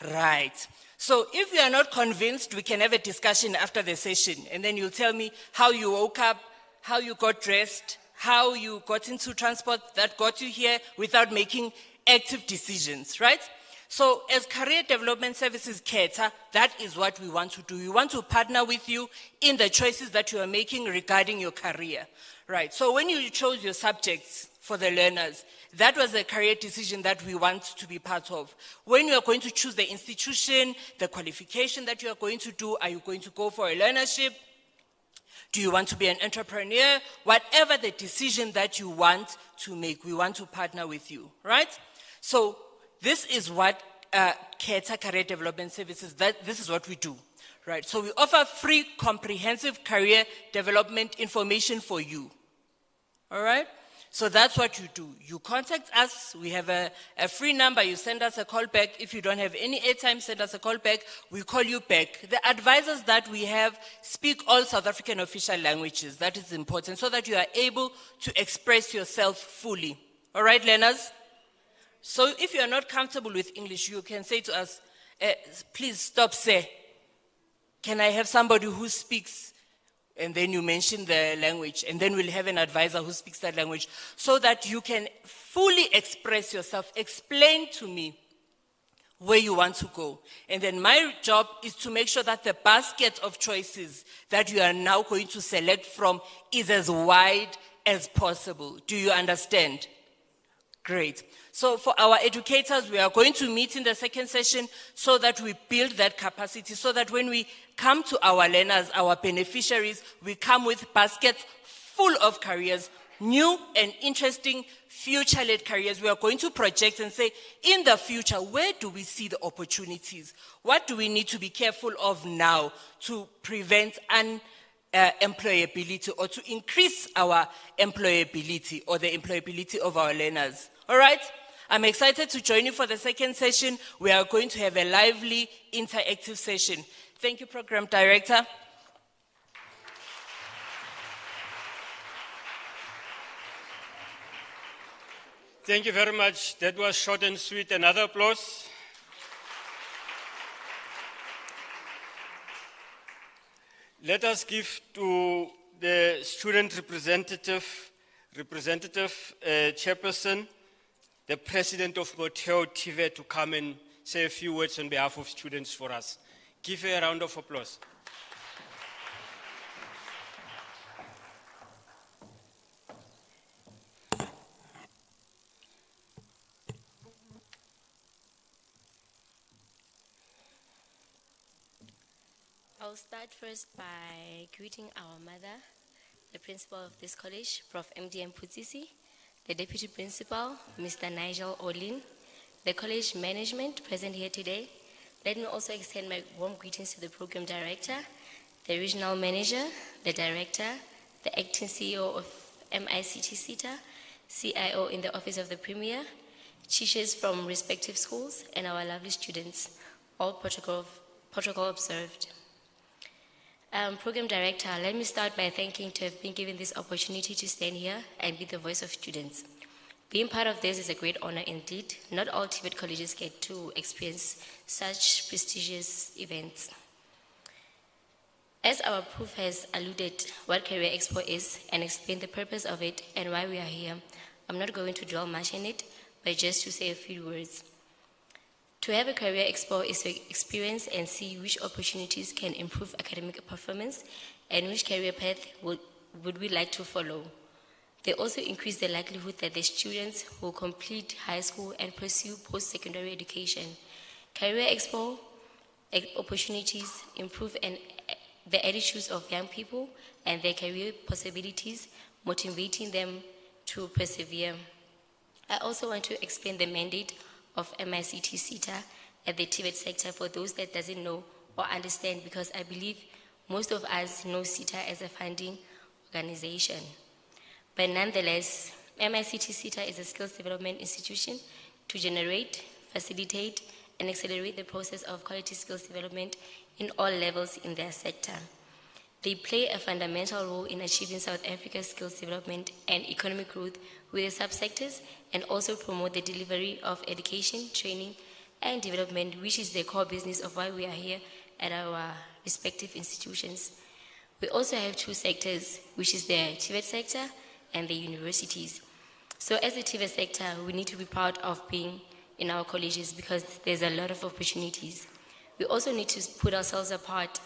Speaker 6: Right. So if you are not convinced, we can have a discussion after the session, and then you'll tell me how you woke up, how you got dressed, how you got into transport that got you here without making active decisions, right? So as Career Development Services Khetha, that is what we want to do. We want to partner with you in the choices that you are making regarding your career, right? So when you chose your subjects for the learners, that was a career decision that we want to be part of. When you are going to choose the institution, the qualification that you are going to do, are you going to go for a learnership? Do you want to be an entrepreneur? Whatever the decision that you want to make, we want to partner with you, right? So this is what Khetha Career Development Services, this is what we do, right? So we offer free comprehensive career development information for you, all right? So that's what you do. You contact us. We have a free number. You send us a call back. If you don't have any airtime, send us a call back. We call you back. The advisors that we have speak all South African official languages. That is important so that you are able to express yourself fully. All right, learners? So if you are not comfortable with English, you can say to us, please stop, say, can I have somebody who speaks? And then you mention the language, and then we'll have an advisor who speaks that language so that you can fully express yourself, explain to me where you want to go. And then my job is to make sure that the basket of choices that you are now going to select from is as wide as possible. Do you understand? Great. So for our educators, we are going to meet in the second session so that we build that capacity, so that when we come to our learners, our beneficiaries, we come with baskets full of careers, new and interesting future-led careers. We are going to project and say, in the future, where do we see the opportunities? What do we need to be careful of now to prevent employability or to increase our employability or the employability of our learners? All right? I'm excited to join you for the second session. We are going to have a lively, interactive session. Thank you, Program Director.
Speaker 2: Thank you very much. That was short and sweet. Another applause. Let us give to the student representative chairperson, the president of Motheo TVET, to come and say a few words on behalf of students for us. Give her a round of applause.
Speaker 1: I'll start first by greeting our mother, the principal of this college, Prof. MDM Putsisi, the deputy principal, Mr. Nigel Olin, the college management present here today. Let me also extend my warm greetings to the program director, the regional manager, the director, the acting CEO of MICT SETA, CIO in the office of the premier, teachers from respective schools, and our lovely students, all protocol observed. Program Director, let me start by thanking to have been given this opportunity to stand here and be the voice of students. Being part of this is a great honor indeed. Not all TVET colleges get to experience such prestigious events. As our proof has alluded what Career Expo is and explained the purpose of it and why we are here, I'm not going to dwell much on it, but just to say a few words. To have a Career Expo is to experience and see which opportunities can improve academic performance and which career path would we like to follow. They also increase the likelihood that the students will complete high school and pursue post-secondary education. Career Expo opportunities improve the attitudes of young people and their career possibilities, motivating them to persevere. I also want to explain the mandate of MICT SETA at the TVET sector for those that doesn't know or understand, because I believe most of us know SETA as a funding organization. But nonetheless, MICT SETA is a skills development institution to generate, facilitate, and accelerate the process of quality skills development in all levels in their sector. They play a fundamental role in achieving South Africa's skills development and economic growth with the subsectors, and also promote the delivery of education, training, and development, which is the core business of why we are here at our respective institutions. We also have two sectors, which is the TVET sector and the universities. So as the TVET sector, we need to be proud of being in our colleges because there's a lot of opportunities. We also need to put ourselves apart.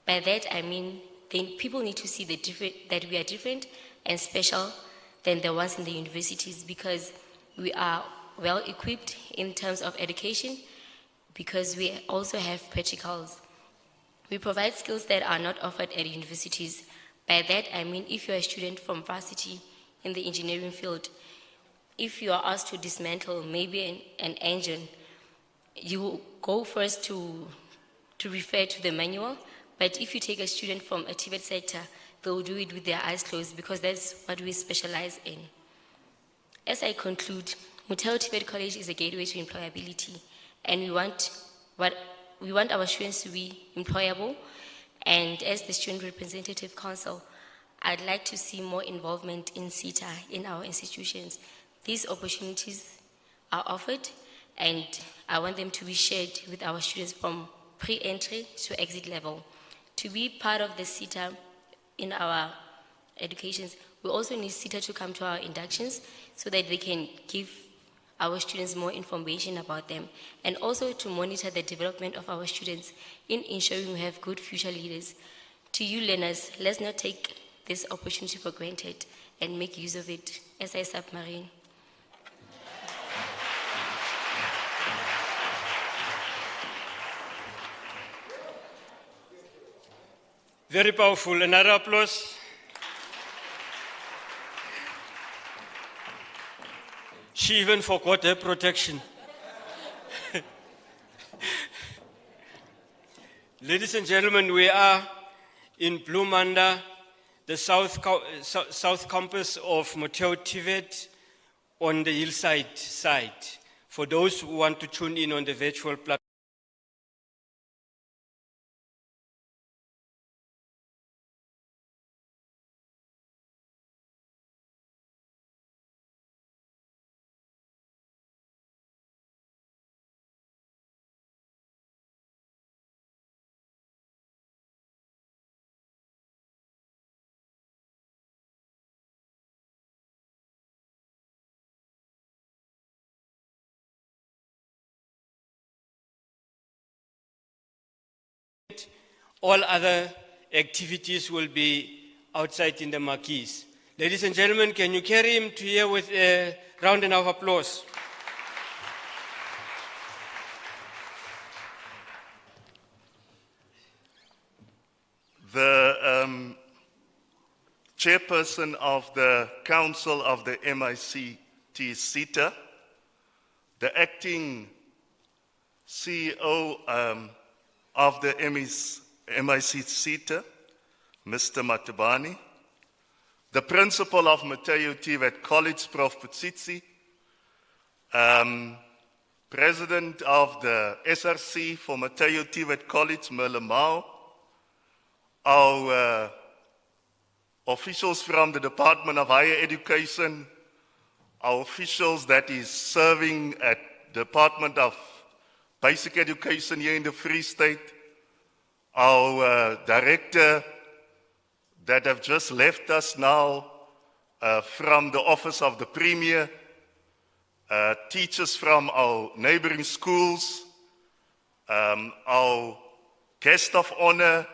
Speaker 1: By that, I mean people need to see that we are different and special than the ones in the universities, because we are well equipped in terms of education, because we also have practicals. We provide skills that are not offered at universities. By that, I mean if you're a student from varsity in the engineering field, if you are asked to dismantle maybe an engine, you go first to refer to the manual. But if you take a student from a TVET sector, they will do it with their eyes closed because that's what we specialize in. As I conclude, Motheo TVET College is a gateway to employability, and we want our students to be employable. And as the Student Representative Council, I'd like to see more involvement in SETA in our institutions. These opportunities are offered, and I want them to be shared with our students from pre-entry to exit level. To be part of the SETA in our educations, we also need SETA to come to our inductions so that they can give our students more information about them, and also to monitor the development of our students in ensuring we have good future leaders. To you learners, let's not take this opportunity for granted and make use of it as a submarine.
Speaker 2: Very powerful. Another applause. She even forgot her protection. Ladies and gentlemen, we are in Bloemfontein, the south campus of Motheo TVET on the Hillside side. For those who want to tune in on the virtual platform, all other activities will be outside in the marquees. Ladies and gentlemen, can you carry him to here with a round of applause?
Speaker 7: The chairperson of the Council of the MICT SETA, the acting CEO of the MICT SETA, Mr. Matabani, the principal of Motheo TVET College, Prof. Putsitsi, president of the SRC for Motheo TVET College, Merlemau, our officials from the Department of Higher Education, our officials that is serving at Department of Basic Education here in the Free State, our director that have just left us now from the office of the Premier, teachers from our neighboring schools, our guest of honor,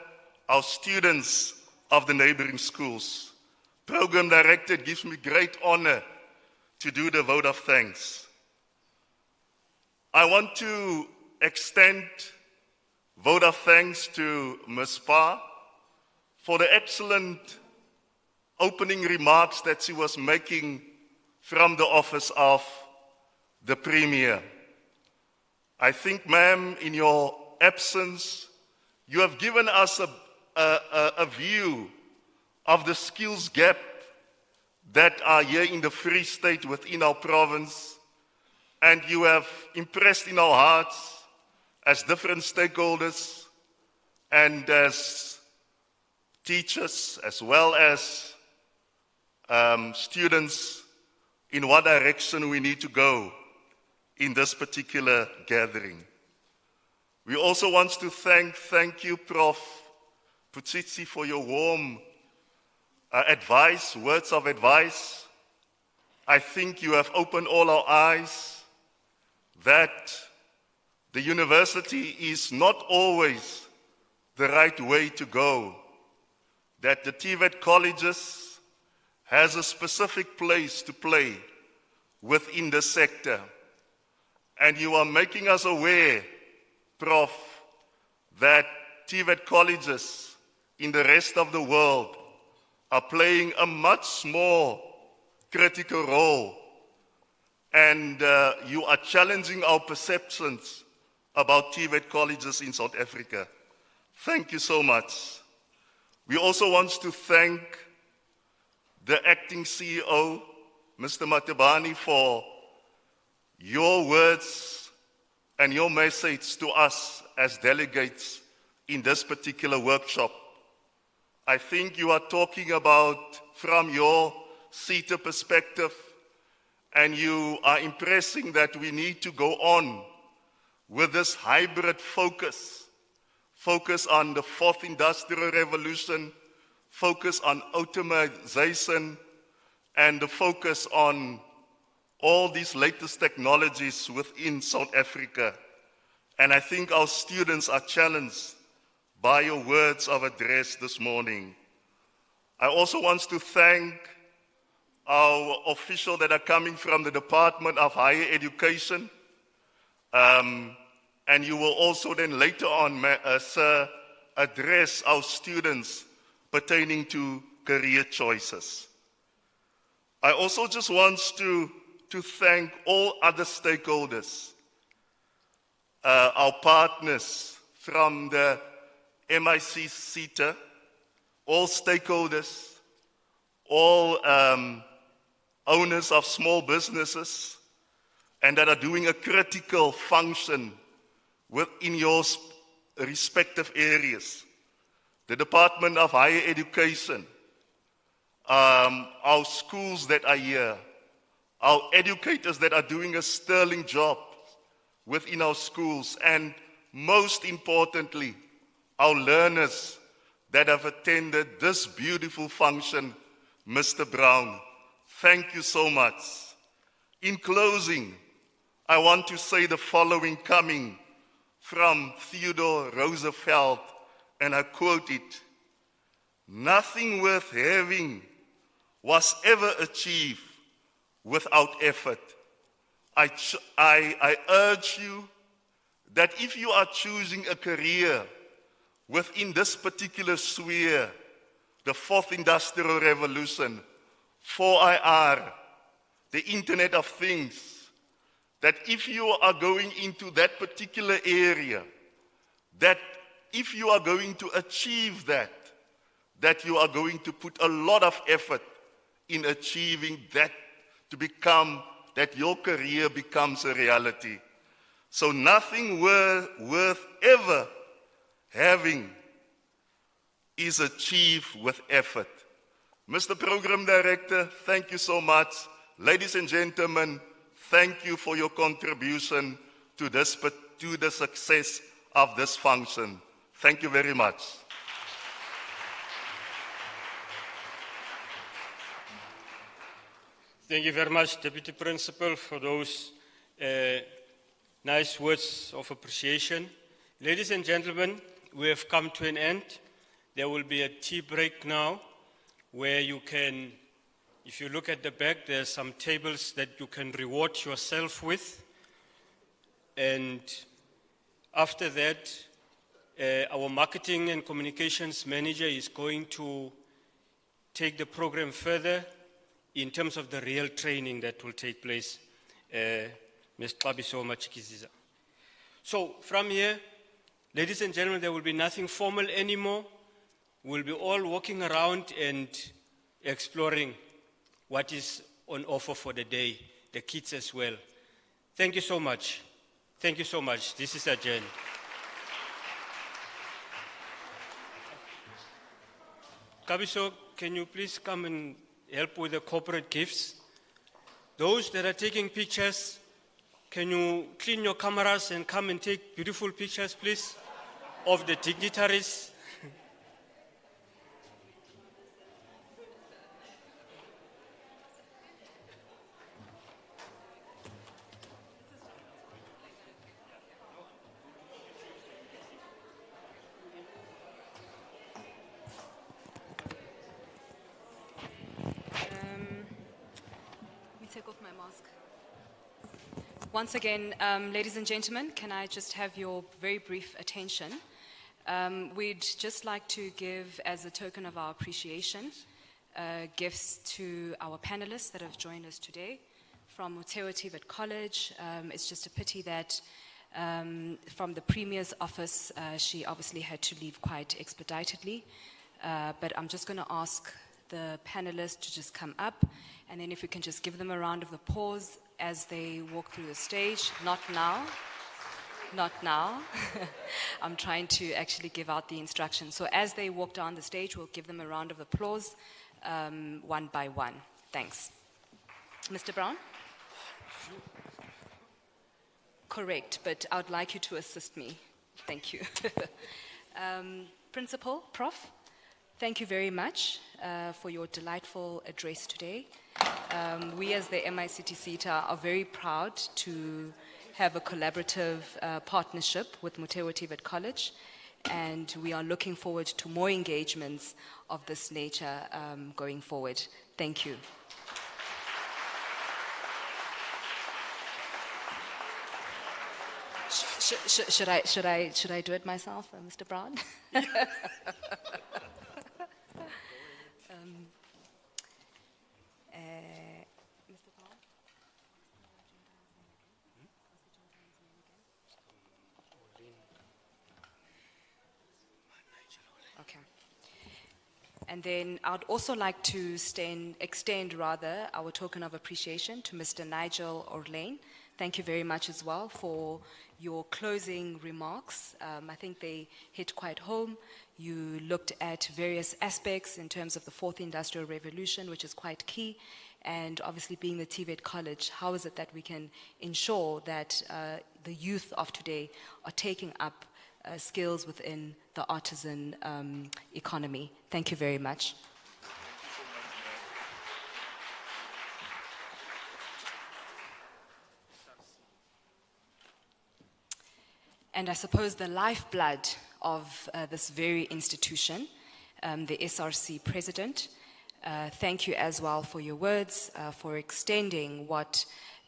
Speaker 7: our students of the neighboring schools. Program director, it gives me great honor to do the vote of thanks. I want to extend vote of thanks to Ms. Pa for the excellent opening remarks that she was making from the office of the Premier. I think, ma'am, in your absence, you have given us a view of the skills gap that are here in the Free State within our province, and you have impressed in our hearts as different stakeholders and as teachers as well as students in what direction we need to go in this particular gathering. We also want to thank you, Prof. Putsitsi, for your warm advice, words of advice. I think you have opened all our eyes that the university is not always the right way to go, that the TVET colleges has a specific place to play within the sector. And you are making us aware, Prof, that TVET colleges in the rest of the world are playing a much more critical role. And you are challenging our perceptions about TVET colleges in South Africa. Thank you so much. We also want to thank the acting CEO Mr. Matebane, for your words and your message to us as delegates in this particular workshop. I think you are talking about from your SETA perspective, and you are impressing that we need to go on with this hybrid focus on the fourth industrial revolution, focus on automation, and the focus on all these latest technologies within South Africa. And I think our students are challenged by your words of address this morning. I also want to thank our officials that are coming from the Department of Higher Education. And you will also then later on, sir, address our students pertaining to career choices. I also just want to thank all other stakeholders, our partners from the MICT SETA, all stakeholders, all owners of small businesses, and that are doing a critical function within your respective areas. The Department of Higher Education, our schools that are here, our educators that are doing a sterling job within our schools, and most importantly, our learners that have attended this beautiful function. Mr. Brown, thank you so much. In closing, I want to say the following, coming from Theodore Roosevelt, and I quote it: "Nothing worth having was ever achieved without effort." I urge you that if you are choosing a career within this particular sphere, the fourth industrial revolution, 4IR, the Internet of Things, that if you are going into that particular area, that if you are going to achieve that, that you are going to put a lot of effort in achieving that, to become, that your career becomes a reality. So nothing worth ever having is achieved with effort. Mr. Program Director, thank you so much. Ladies and gentlemen, thank you for your contribution to the success of this function. Thank you very much.
Speaker 2: Thank you very much, Deputy Principal, for those nice words of appreciation. Ladies and gentlemen, we have come to an end. There will be a tea break now, where you can, if you look at the back, there are some tables that you can reward yourself with. And after that, our marketing and communications manager is going to take the program further in terms of the real training that will take place. Ms. Tabiso Machikiziza. So from here, ladies and gentlemen, there will be nothing formal anymore. We'll be all walking around and exploring what is on offer for the day, the kids as well. Thank you so much. Thank you so much. This is adjourned. Kabiso, can you please come and help with the corporate gifts? Those that are taking pictures, can you clean your cameras and come and take beautiful pictures, please, of the dignitaries?
Speaker 8: Take off my mask. Once again, ladies and gentlemen, can I just have your very brief attention? We'd just like to give, as a token of our appreciation, gifts to our panelists that have joined us today from Motheo TVET College. It's just a pity that from the Premier's office, she obviously had to leave quite expeditedly. But I'm just going to ask the panelists to just come up, and then if we can just give them a round of applause as they walk through the stage. Not now. Not now. I'm trying to actually give out the instructions. So as they walk down the stage, we'll give them a round of applause, one by one. Thanks. Mr. Brown? Correct, but I would like you to assist me. Thank you. Principal, Prof, thank you very much for your delightful address today. We as the MICT SETA are very proud to have a collaborative partnership with Motheo TVET College, and we are looking forward to more engagements of this nature going forward. Thank you. Should I do it myself, Mr. Brown? Mr. Brown? Okay. And then I'd also like to extend our token of appreciation to Mr. Nigel Orlane. Thank you very much as well for your closing remarks. I think they hit quite home. You looked at various aspects in terms of the fourth industrial revolution, which is quite key. And obviously being the TVET College, how is it that we can ensure that the youth of today are taking up skills within the artisan economy? Thank you very much. And I suppose the lifeblood of this very institution, the SRC president, thank you as well for your words, for extending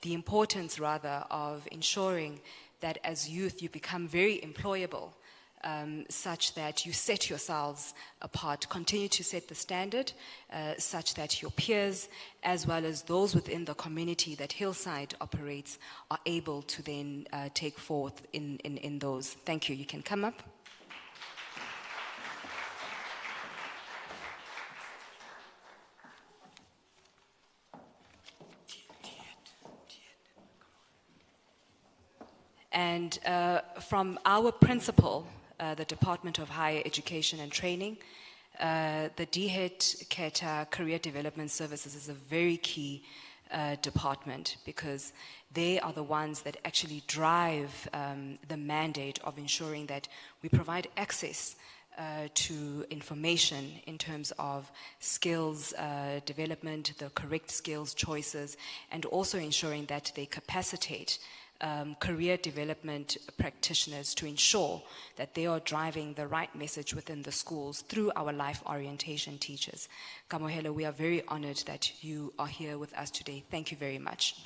Speaker 8: the importance rather of ensuring that as youth you become very employable, such that you set yourselves apart, continue to set the standard, such that your peers, as well as those within the community that Hillside operates, are able to then take forth in those. Thank you. You can come up. And from our principal, the Department of Higher Education and Training, the DHET Khetha Career Development Services is a very key department, because they are the ones that actually drive the mandate of ensuring that we provide access to information in terms of skills development, the correct skills choices, and also ensuring that they capacitate career development practitioners to ensure that they are driving the right message within the schools through our life orientation teachers. Kamohelo, we are very honored that you are here with us today. Thank you very much.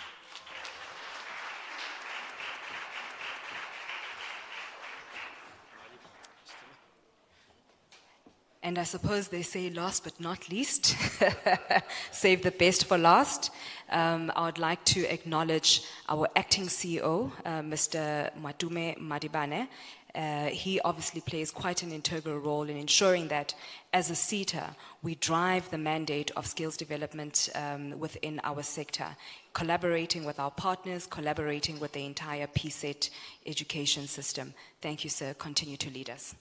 Speaker 8: And I suppose they say last but not least, save the best for last. I would like to acknowledge our acting CEO, Mr. Matume Madibane. He obviously plays quite an integral role in ensuring that as a SETA, we drive the mandate of skills development within our sector, collaborating with our partners, collaborating with the entire PSET education system. Thank you, sir. Continue to lead us.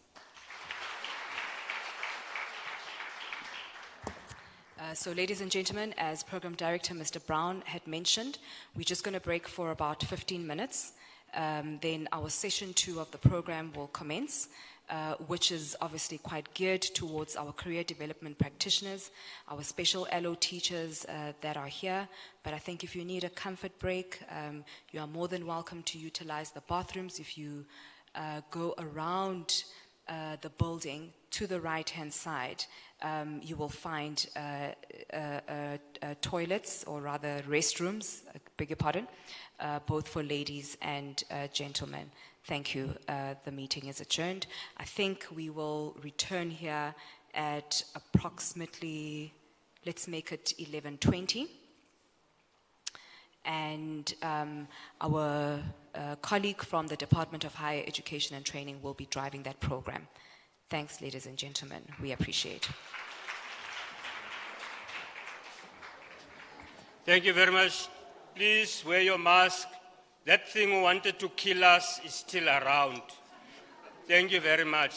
Speaker 8: So ladies and gentlemen, as Program Director Mr. Brown had mentioned, we're just going to break for about 15 minutes. Then our session 2 of the program will commence, which is obviously quite geared towards our career development practitioners, our special LO teachers that are here. But I think if you need a comfort break, you are more than welcome to utilize the bathrooms. If you go around the building to the right-hand side, you will find toilets, or rather restrooms, I beg your pardon, both for ladies and gentlemen. Thank you. The meeting is adjourned. I think we will return here at approximately, let's make it 11:20. And our colleague from the Department of Higher Education and Training will be driving that program. Thanks, ladies and gentlemen. We appreciate it.
Speaker 2: Thank you very much. Please wear your mask. That thing who wanted to kill us is still around. Thank you very much.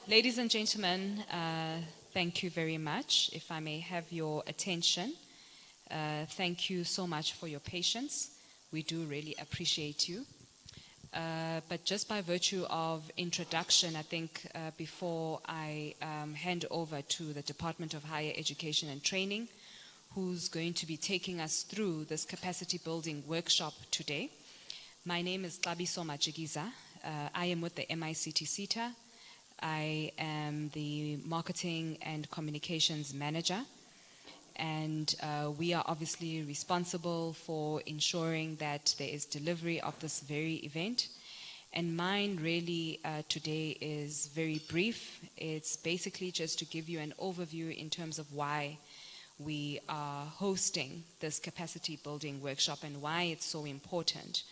Speaker 8: Ladies and gentlemen, thank you very much. If I may have your attention, thank you so much for your patience. We do really appreciate you. But just by virtue of introduction, I think before I hand over to the Department of Higher Education and Training, who's going to be taking us through this capacity building workshop today. My name is Xabiso Majigiza. I am with the MICT SETA. I am the Marketing and Communications Manager. And we are obviously responsible for ensuring that there is delivery of this very event. And mine really today is very brief. It's basically just to give you an overview in terms of why we are hosting this capacity building workshop and why it's so important.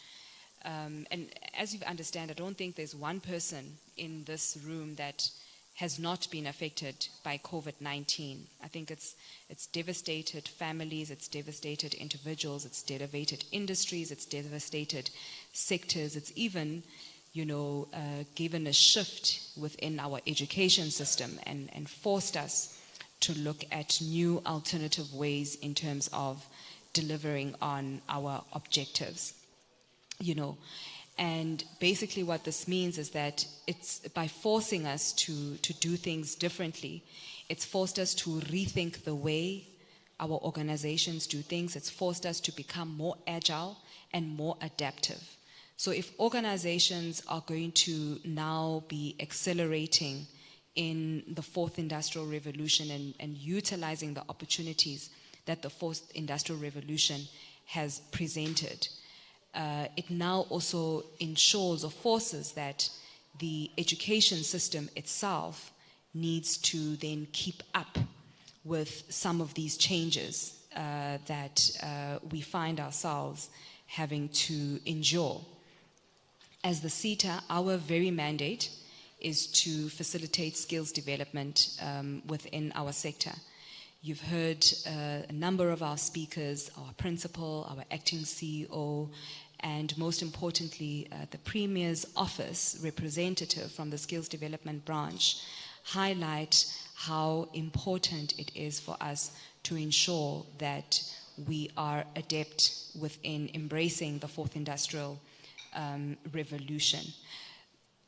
Speaker 8: And as you understand, I don't think there's one person in this room that has not been affected by COVID-19. I think it's devastated families, it's devastated individuals, it's devastated industries, it's devastated sectors, it's even, given a shift within our education system and forced us to look at new alternative ways in terms of delivering on our objectives, And basically what this means is that it's by forcing us to do things differently, it's forced us to rethink the way our organizations do things. It's forced us to become more agile and more adaptive. So if organizations are going to now be accelerating in the fourth industrial revolution and utilizing the opportunities that the fourth industrial revolution has presented, it now also ensures or forces that the education system itself needs to then keep up with some of these changes that we find ourselves having to endure. As the SETA, our very mandate is to facilitate skills development within our sector. You've heard a number of our speakers, our principal, our acting CEO, and most importantly, the Premier's office representative from the skills development branch highlight how important it is for us to ensure that we are adept within embracing the fourth industrial revolution.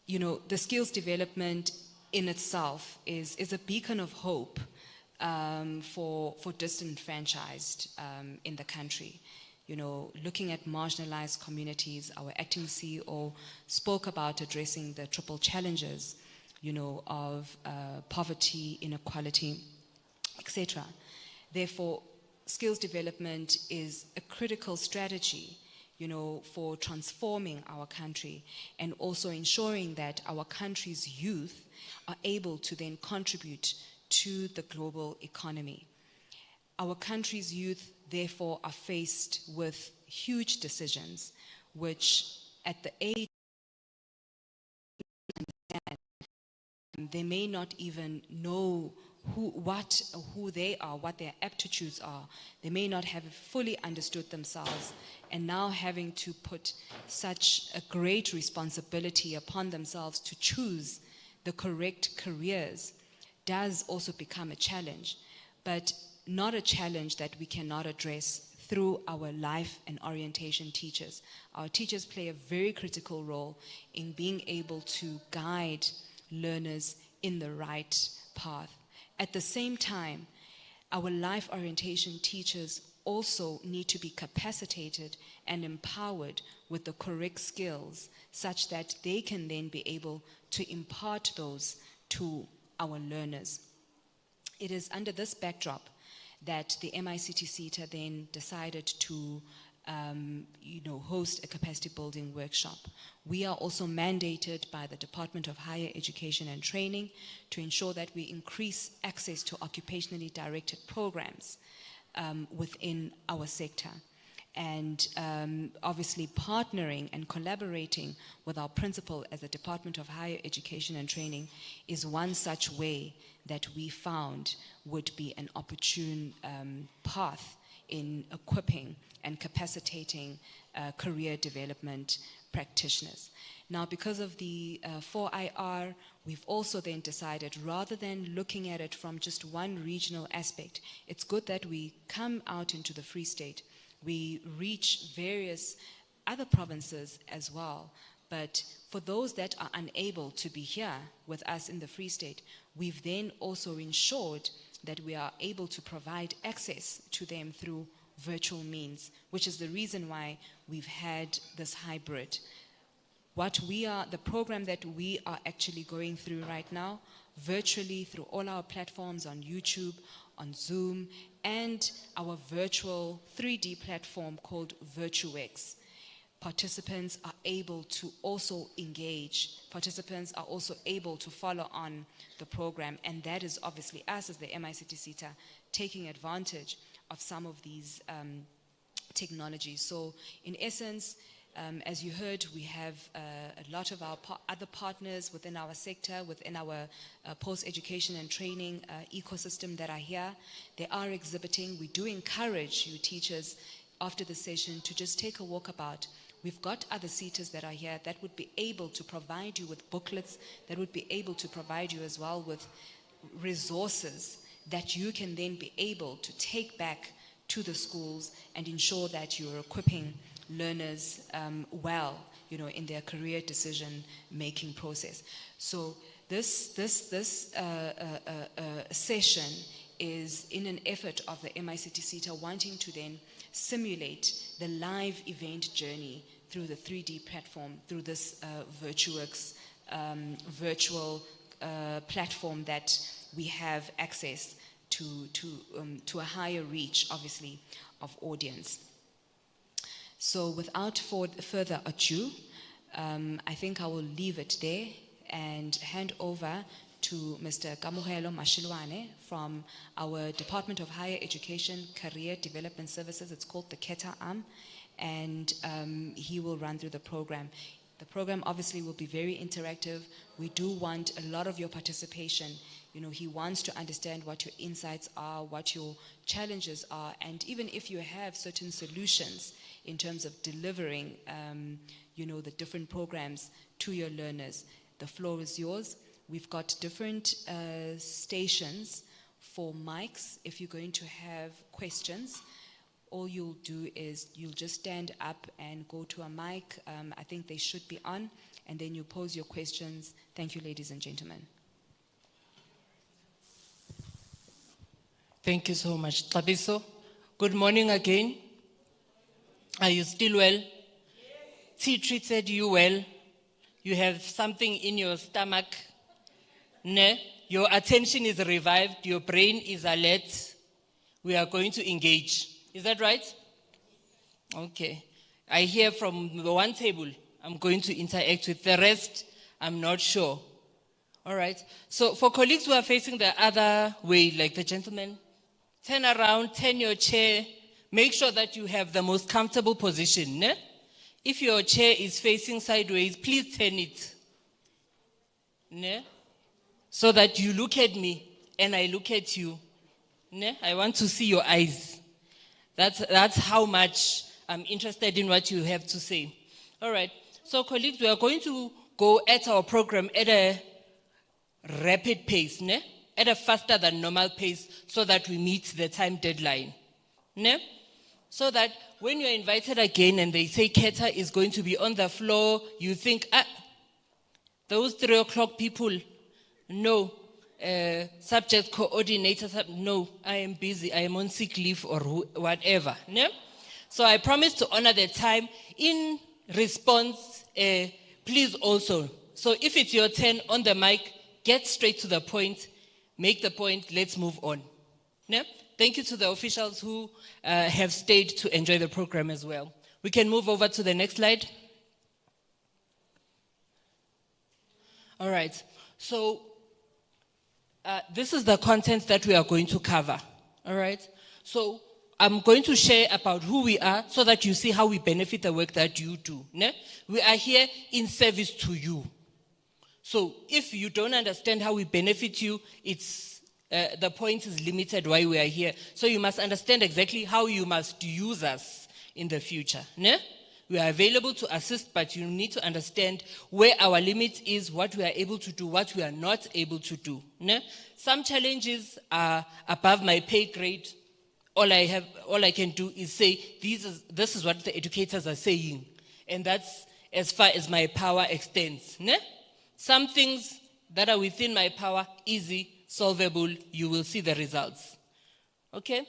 Speaker 8: The skills development in itself is a beacon of hope for disenfranchised in the country. Looking at marginalized communities, our acting CEO spoke about addressing the triple challenges, of poverty, inequality, etc. Therefore, skills development is a critical strategy, for transforming our country and also ensuring that our country's youth are able to then contribute to the global economy. Our country's youth, therefore, are faced with huge decisions, which at the age they may not even know who they are, what their aptitudes are. They may not have fully understood themselves, and now having to put such a great responsibility upon themselves to choose the correct careers does also become a challenge, but not a challenge that we cannot address through our life and orientation teachers. Our teachers play a very critical role in being able to guide learners in the right path. At the same time, our life orientation teachers also need to be capacitated and empowered with the correct skills such that they can then be able to impart those to our learners. It is under this backdrop that the MICT SETA then decided to host a capacity building workshop. We are also mandated by the Department of Higher Education and Training to ensure that we increase access to occupationally directed programs within our sector. And obviously partnering and collaborating with our principal as the Department of Higher Education and Training is one such way that we found would be an opportune path in equipping and capacitating career development practitioners. Now, because of the 4IR, we've also then decided, rather than looking at it from just one regional aspect, it's good that we come out into the Free State. We reach various other provinces as well. But for those that are unable to be here with us in the Free State, we've then also ensured that we are able to provide access to them through virtual means, which is the reason why we've had this hybrid. The program that we are actually going through right now, virtually through all our platforms on YouTube, on Zoom, and our virtual 3D platform called VirtuX. Participants are able to also engage. Participants are also able to follow on the program, and that is obviously us as the MICT SETA taking advantage of some of these technologies. So in essence, as you heard, we have a lot of our other partners within our sector, within our post-education and training ecosystem that are here. They are exhibiting. We do encourage you teachers after the session to just take a walkabout. We've got other seaters that are here that would be able to provide you with booklets, that would be able to provide you as well with resources that you can then be able to take back to the schools and ensure that you're equipping learners well, in their career decision-making process. So this session is in an effort of the MICT SETA wanting to then simulate the live event journey through the 3D platform, through this VirtuX virtual platform that we have access to a higher reach, obviously, of audience. So without further ado, I think I will leave it there and hand over to Mr. Kamohelo Mashilwane from our Department of Higher Education Career Development Services. It's called the Khetha arm, and he will run through the program. The program obviously will be very interactive. We do want a lot of your participation. He wants to understand what your insights are, what your challenges are, and even if you have certain solutions in terms of delivering, the different programs to your learners, the floor is yours. We've got different stations for mics. If you're going to have questions, all you'll do is you'll just stand up and go to a mic. I think they should be on, and then you pose your questions. Thank you, ladies and gentlemen.
Speaker 6: Thank you so much, Tabiso. Good morning again. Are you still well? Tea treated you well? You have something in your stomach? Ne? Your attention is revived, your brain is alert. We are going to engage. Is that right? Okay. I hear from the one table, I'm going to interact with. The rest, I'm not sure. All right. So for colleagues who are facing the other way, like the gentleman, turn around, turn your chair. Make sure that you have the most comfortable position. Ne? If your chair is facing sideways, please turn it. Ne? So that you look at me and I look at you. Ne? I want to see your eyes. That's how much I'm interested in what you have to say. All right. So colleagues, we are going to go at our program at a rapid pace, ne? At a faster than normal pace so that we meet the time deadline. Ne? So that when you're invited again and they say Khetha is going to be on the floor, you think, those 3 o'clock people, no. Subject coordinator, no, I am busy, I am on sick leave or whatever. Ne? So I promise to honor the time. In response, please also, so if it's your turn on the mic, get straight to the point, make the point, let's move on. Ne? Thank you to the officials who have stayed to enjoy the program as well. We can move over to the next slide. All right, so this is the content that we are going to cover, all right? So I'm going to share about who we are so that you see how we benefit the work that you do. Ne? We are here in service to you. So if you don't understand how we benefit you, it's the point is limited why we are here. So you must understand exactly how you must use us in the future. Ne? We are available to assist, but you need to understand where our limit is, what we are able to do, what we are not able to do. Ne? Some challenges are above my pay grade. All I can do is say, this is what the educators are saying. And that's as far as my power extends. Ne? Some things that are within my power, easy, solvable, you will see the results. Okay?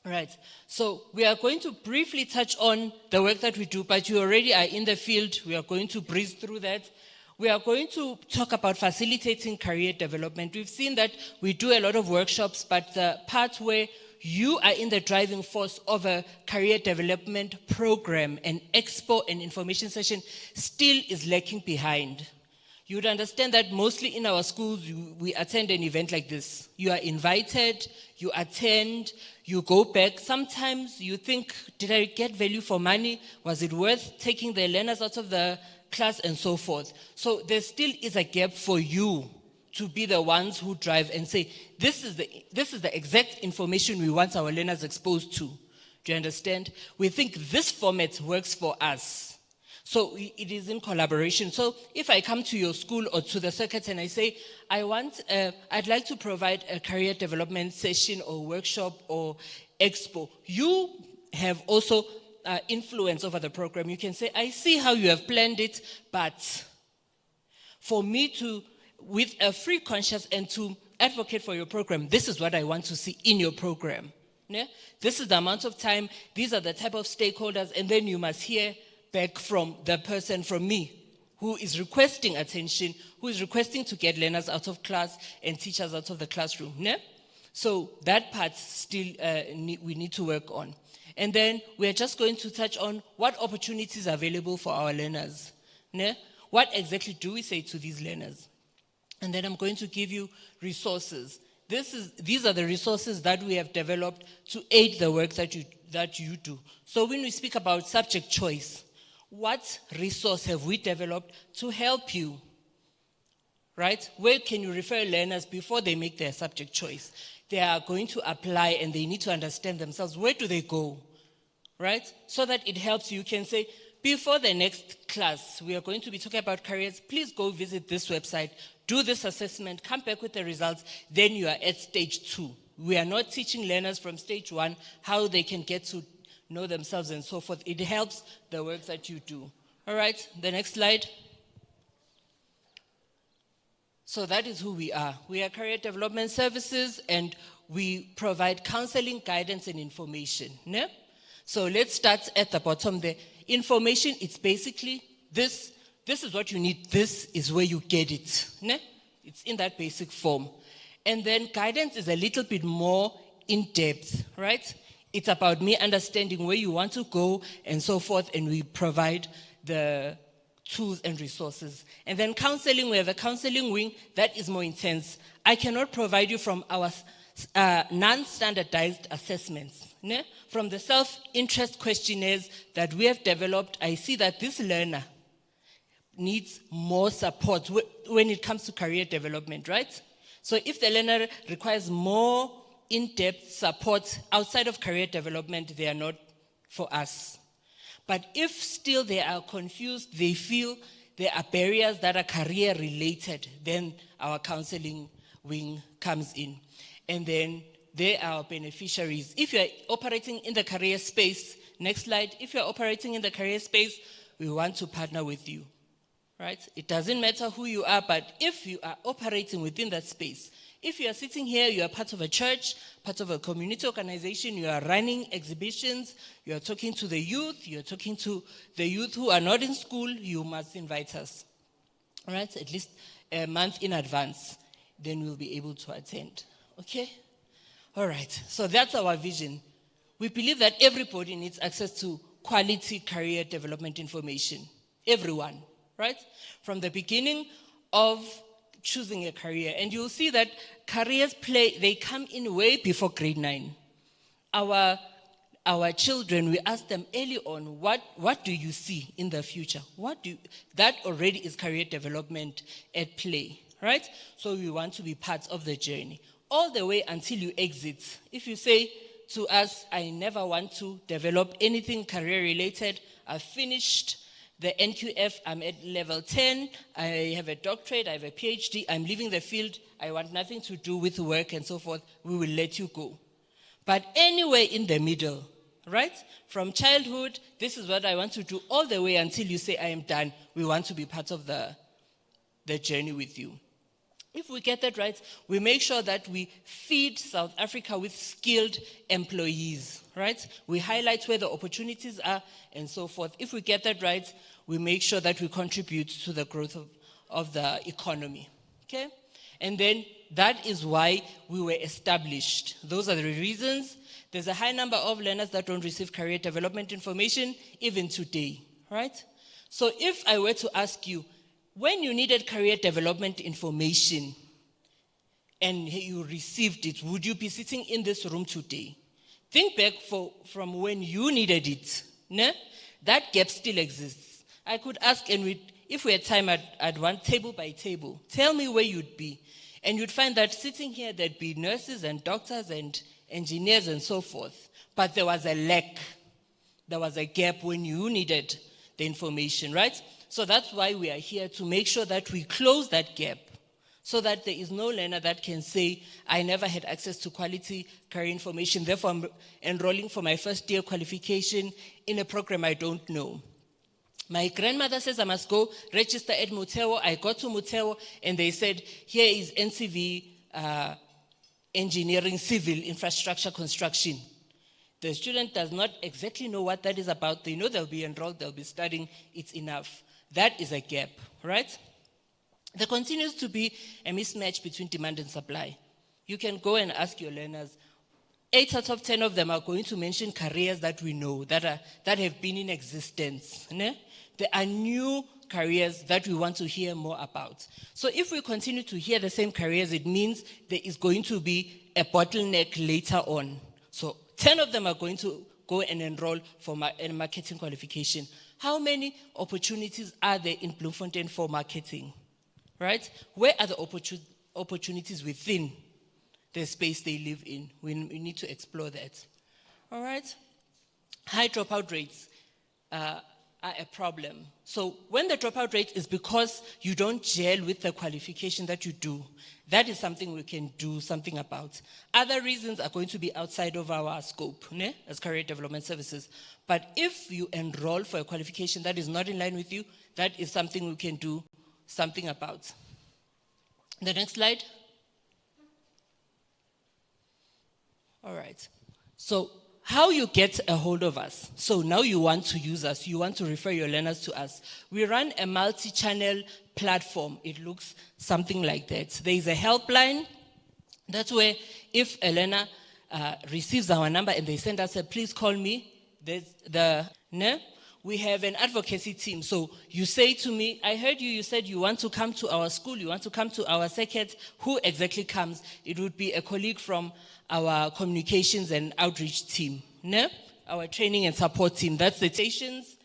Speaker 6: Right, so we are going to briefly touch on the work that we do, but you already are in the field. We are going to breeze through that. We are going to talk about facilitating career development. We've seen that we do a lot of workshops, but the part where you are in the driving force of a career development program, an expo, an information session, still is lacking behind. You would understand that mostly in our schools, we attend an event like this. You are invited, you attend, you go back. Sometimes you think, did I get value for money? Was it worth taking the learners out of the class and so forth? So there still is a gap for you to be the ones who drive and say, this is the exact information we want our learners exposed to. Do you understand? We think this format works for us. So it is in collaboration. So if I come to your school or to the circuit and I say, I'd like to provide a career development session or workshop or expo, you have also influence over the program. You can say, I see how you have planned it, but for me to, with a free conscience and to advocate for your program, this is what I want to see in your program. Yeah? This is the amount of time, these are the type of stakeholders, and then you must hear back from the person, from me, who is requesting attention, who is requesting to get learners out of class and teachers out of the classroom. Ne? So that part still we need to work on. And then we're just going to touch on what opportunities are available for our learners. Ne? What exactly do we say to these learners? And then I'm going to give you resources. These are the resources that we have developed to aid the work that you do. So when we speak about subject choice, what resource have we developed to help you? Right? Where can you refer learners before they make their subject choice? They are going to apply and they need to understand themselves. Where do they go? Right? So that it helps you. You can say, before the next class, we are going to be talking about careers. Please go visit this website, do this assessment, come back with the results. Then you are at stage 2. We are not teaching learners from stage 1 how they can get to know themselves and so forth. It helps the work that you do. All right, the next slide. So that is who we are. We are Career Development Services and we provide counseling, guidance, and information. Ne? So let's start at the bottom there. Information, it's basically this is what you need, this is where you get it. Ne? It's in that basic form. And then guidance is a little bit more in depth, right? It's about me understanding where you want to go and so forth, and we provide the tools and resources. And then counseling, we have a counseling wing that is more intense. I cannot provide you from our non-standardized assessments. Ne? From the self-interest questionnaires that we have developed, I see that this learner needs more support when it comes to career development, right? So if the learner requires more in-depth support outside of career development, they are not for us. But if still they are confused, they feel there are barriers that are career related, then our counseling wing comes in. And then they are our beneficiaries. If you're operating in the career space, next slide, if you're operating in the career space, we want to partner with you, right? It doesn't matter who you are, but if you are operating within that space, if you are sitting here, you are part of a church, part of a community organization, you are running exhibitions, you are talking to the youth, you are talking to the youth who are not in school, you must invite us, all right? At least a month in advance, then we'll be able to attend, okay? All right, so that's our vision. We believe that everybody needs access to quality career development information. Everyone, right? From the beginning of choosing a career. And you'll see that careers they come in way before grade 9. Our children, we ask them early on, what do you see in the future? That already is career development at play, right? So we want to be part of the journey. All the way until you exit. If you say to us, I never want to develop anything career related, I've finished the NQF, I'm at level 10, I have a doctorate, I have a PhD, I'm leaving the field, I want nothing to do with work and so forth, we will let you go. But anywhere in the middle, right? From childhood, this is what I want to do, all the way until you say I am done, we want to be part of the journey with you. If we get that right, we make sure that we feed South Africa with skilled employees, right? We highlight where the opportunities are and so forth. If we get that right, we make sure that we contribute to the growth of the economy, okay? And then that is why we were established. Those are the reasons. There's a high number of learners that don't receive career development information even today, right? So if I were to ask you, when you needed career development information and you received it, would you be sitting in this room today? Think back from when you needed it. Ne? That gap still exists. I could ask, and if we had time, I'd want table by table. Tell me where you'd be. And you'd find that sitting here, there'd be nurses and doctors and engineers and so forth. But there was a lack. There was a gap when you needed the information, right? So that's why we are here, to make sure that we close that gap so that there is no learner that can say, I never had access to quality career information, therefore I'm enrolling for my first year qualification in a program I don't know. My grandmother says I must go register at Motheo. I got to Motheo and they said, here is NCV engineering, civil infrastructure construction. The student does not exactly know what that is about. They know they'll be enrolled, they'll be studying, it's enough. That is a gap, right? There continues to be a mismatch between demand and supply. You can go and ask your learners. 8 out of 10 of them are going to mention careers that we know, that have been in existence. Ne? There are new careers that we want to hear more about. So if we continue to hear the same careers, it means there is going to be a bottleneck later on. So 10 of them are going to go and enroll for a marketing qualification. How many opportunities are there in Bloemfontein for marketing, right? Where are the opportunities within the space they live in? We need to explore that, all right? High dropout rates are a problem. So when the dropout rate is because you don't gel with the qualification that you do, that is something we can do something about. Other reasons are going to be outside of our scope, ne, as career development services. But if you enroll for a qualification that is not in line with you, that is something we can do something about. The next slide. All right. So how you get a hold of us. So now you want to use us. You want to refer your learners to us. We run a multi-channel platform. It looks something like that. There is a helpline. That's where if a learner receives our number and they send us a please call me, we have an advocacy team. So you say to me, I heard you said you want to come to our school, you want to come to our circuit. Who exactly comes? It would be a colleague from our communications and outreach team, our training and support team. That's the stations.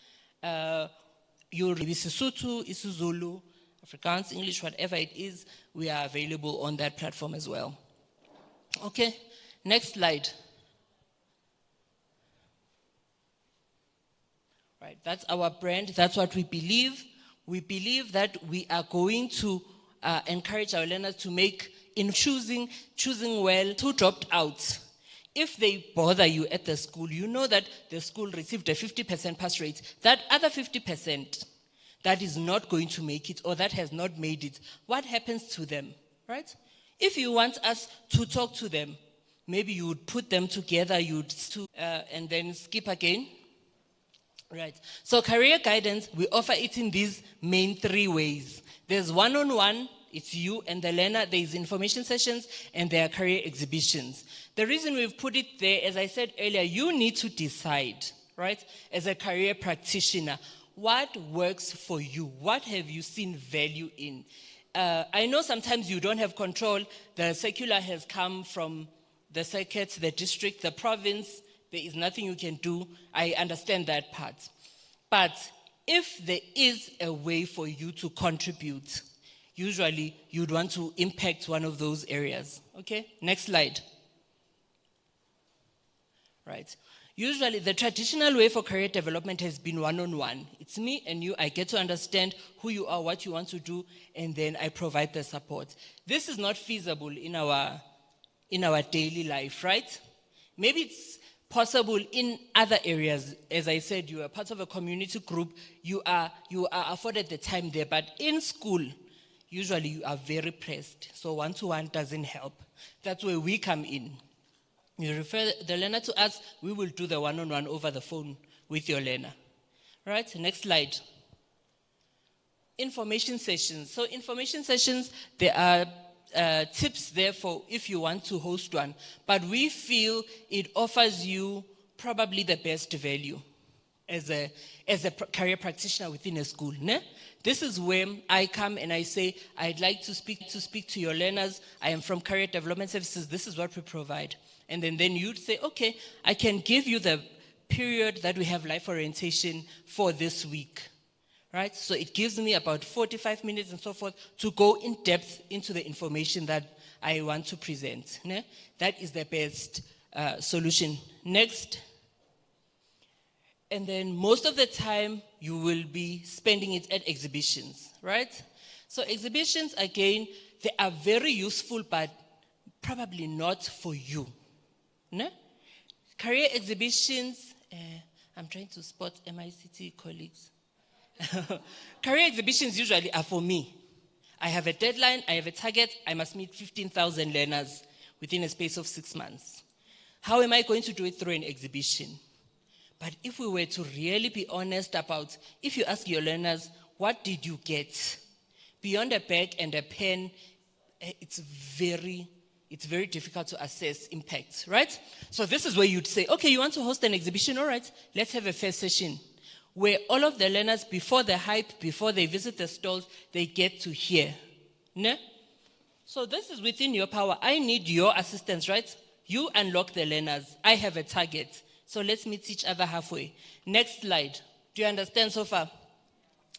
Speaker 6: You'll be Sesotho, isiZulu, Afrikaans, English, whatever it is, we are available on that platform as well. Okay, next slide. Right, that's our brand, that's what we believe. We believe that we are going to encourage our learners to make, in choosing well, who dropped out. If they bother you at the school, you know that the school received a 50% pass rate. That other 50% that is not going to make it or that has not made it, what happens to them, right? If you want us to talk to them, maybe you would put them together, and then skip again. Right. So career guidance, we offer it in these main 3 ways. There's one-on-one, it's you and the learner. There's information sessions and there are career exhibitions. The reason we've put it there, as I said earlier, you need to decide, right, as a career practitioner, what works for you? What have you seen value in? I know sometimes you don't have control. The circular has come from the circuit, the district, the province. There is nothing you can do. I understand that part. But if there is a way for you to contribute, usually you'd want to impact one of those areas. Okay, next slide. Right. Usually, the traditional way for career development has been one-on-one. It's me and you. I get to understand who you are, what you want to do, and then I provide the support. This is not feasible in our daily life, right? Maybe it's possible in other areas. As I said, you are part of a community group. You are afforded the time there, but in school, usually you are very pressed. So one-to-one doesn't help. That's where we come in. You refer the learner to us, we will do the one-on-one over the phone with your learner. Right, next slide. Information sessions. So information sessions, there are tips there for if you want to host one, but we feel it offers you probably the best value as a career practitioner within a school. Ne? This is where I come and I say, I'd like to speak to your learners. I am from Career Development Services. This is what we provide. And then you'd say, okay, I can give you the period that we have life orientation for this week, right? So it gives me about 45 minutes and so forth to go in depth into the information that I want to present. Ne? That is the best solution. Next. And then most of the time, you will be spending it at exhibitions, right? So exhibitions, again, they are very useful, but probably not for you. No? Career exhibitions, I'm trying to spot MICT colleagues. Career exhibitions usually are for me. I have a deadline, I have a target, I must meet 15,000 learners within a space of 6 months. How am I going to do it through an exhibition? But if we were to really be honest about, if you ask your learners, what did you get? Beyond a bag and a pen, it's very difficult to assess impact, right? So this is where you'd say, okay, you want to host an exhibition, all right, let's have a first session where all of the learners, before the hype, before they visit the stalls, they get to hear. Ne? So this is within your power. I need your assistance, right? You unlock the learners. I have a target. So let's meet each other halfway. Next slide. Do you understand so far?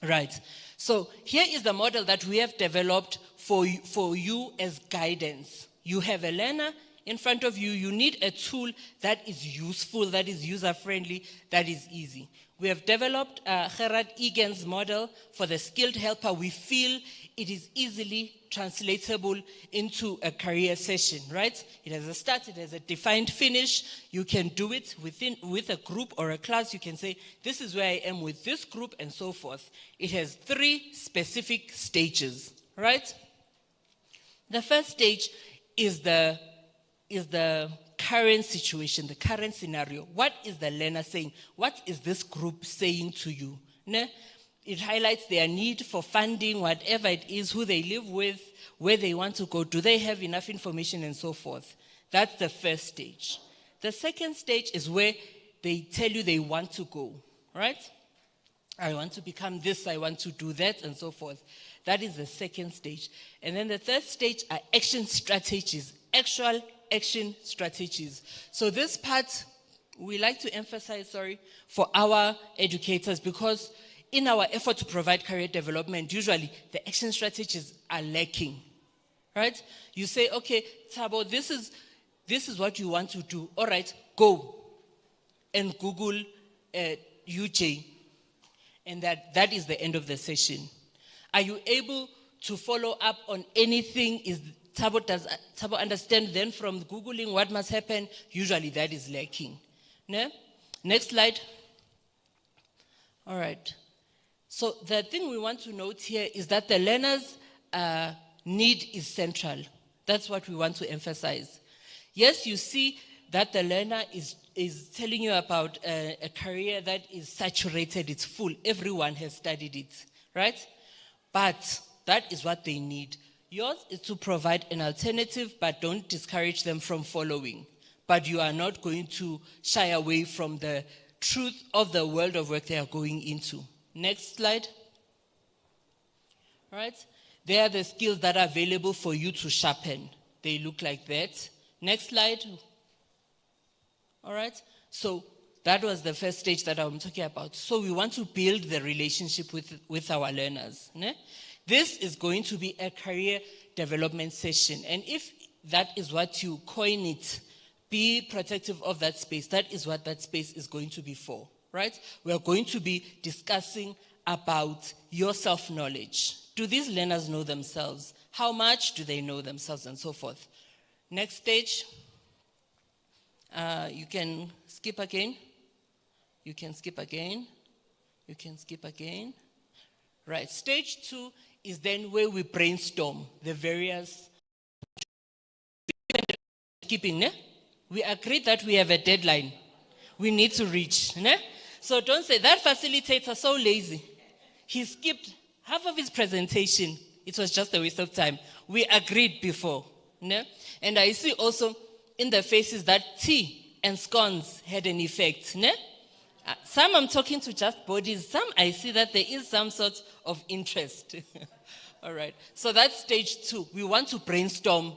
Speaker 6: Right. So here is the model that we have developed for you as guidance. You have a learner in front of you. You need a tool that is useful, that is user-friendly, that is easy. We have developed Gerard Egan's model for the skilled helper. We feel it is easily translatable into a career session, right? It has a start, it has a defined finish. You can do it with a group or a class. You can say, this is where I am with this group and so forth. It has 3 specific stages, right? The first stage is the current situation, the current scenario. What is the learner saying? What is this group saying to you? Ne? It highlights their need for funding, whatever it is, who they live with, where they want to go, do they have enough information and so forth. That's the first stage. The second stage is where they tell you they want to go, right? I want to become this, I want to do that, and so forth. That is the second stage. And then the third stage are action strategies, actual action strategies. So this part, we like to emphasize, for our educators, because in our effort to provide career development, usually the action strategies are lacking, right? You say, okay, Thabo, this is what you want to do. All right, go and Google UJ. And that is the end of the session. Are you able to follow up on anything? Does Thabo understand then from Googling what must happen? Usually that is lacking. No? Next slide. All right. So the thing we want to note here is that the learner's need is central. That's what we want to emphasize. Yes, you see that the learner is telling you about a career that is saturated, it's full. Everyone has studied it, right? But that is what they need. Yours is to provide an alternative, but don't discourage them from following. But you are not going to shy away from the truth of the world of work they are going into. Next slide. Right? They are the skills that are available for you to sharpen. They look like that. Next slide. All right? So that was the first stage that I'm talking about. So we want to build the relationship with our learners. Ne? This is going to be a career development session. And if that is what you coin it, Be protective of that space. That is what that space is going to be for, right? We are going to be discussing about your self-knowledge. Do these learners know themselves? How much do they know themselves, and so forth? Next stage. You can skip again. You can skip again. You can skip again. Right, stage 2 is then where we brainstorm the various skipping, ne? We agreed that we have a deadline we need to reach, ne? So don't say, that facilitator so lazy. He skipped half of his presentation. It was just a waste of time. We agreed before, ne? And I see also in the faces that tea and scones had an effect, ne? Some I'm talking to just bodies. Some I see that there is some sort of interest. All right. So that's stage 2. We want to brainstorm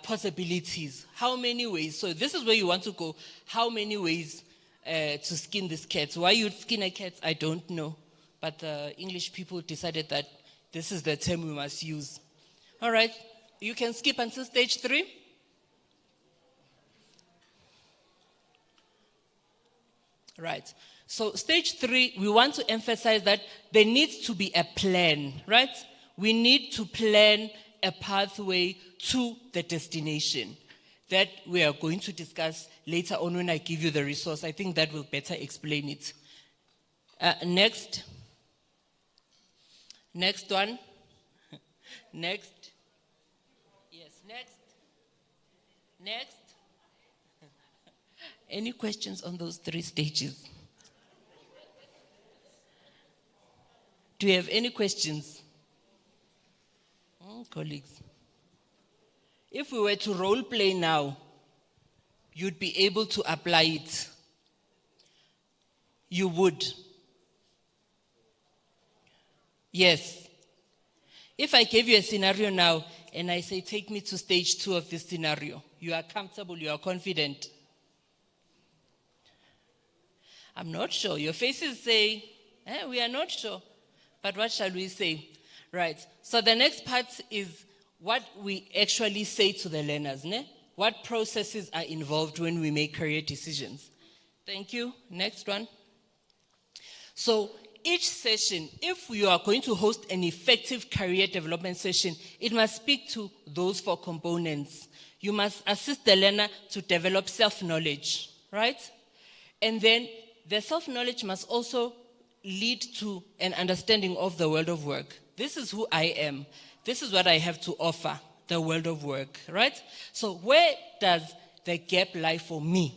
Speaker 6: possibilities. How many ways? So this is where you want to go. How many ways to skin this cat? Why you'd skin a cat, I don't know. But the English people decided that this is the term we must use. All right. You can skip until stage 3. Right. So stage 3, we want to emphasize that there needs to be a plan, right? We need to plan a pathway to the destination that we are going to discuss later on when I give you the resource. I think that will better explain it. Next. Next one. Next. Yes, next. Next. Any questions on those 3 stages? Do you have any questions? Colleagues. If we were to role play now, you'd be able to apply it. You would. Yes. If I gave you a scenario now and I say, take me to stage 2 of this scenario, you are comfortable, you are confident. I'm not sure. Your faces say, we are not sure. But what shall we say? Right. So the next part is what we actually say to the learners. Ne? What processes are involved when we make career decisions? Thank you. Next one. So each session, if you are going to host an effective career development session, it must speak to those 4 components. You must assist the learner to develop self-knowledge, right? And then the self-knowledge must also lead to an understanding of the world of work. This is who I am. This is what I have to offer, the world of work, right? So where does the gap lie for me?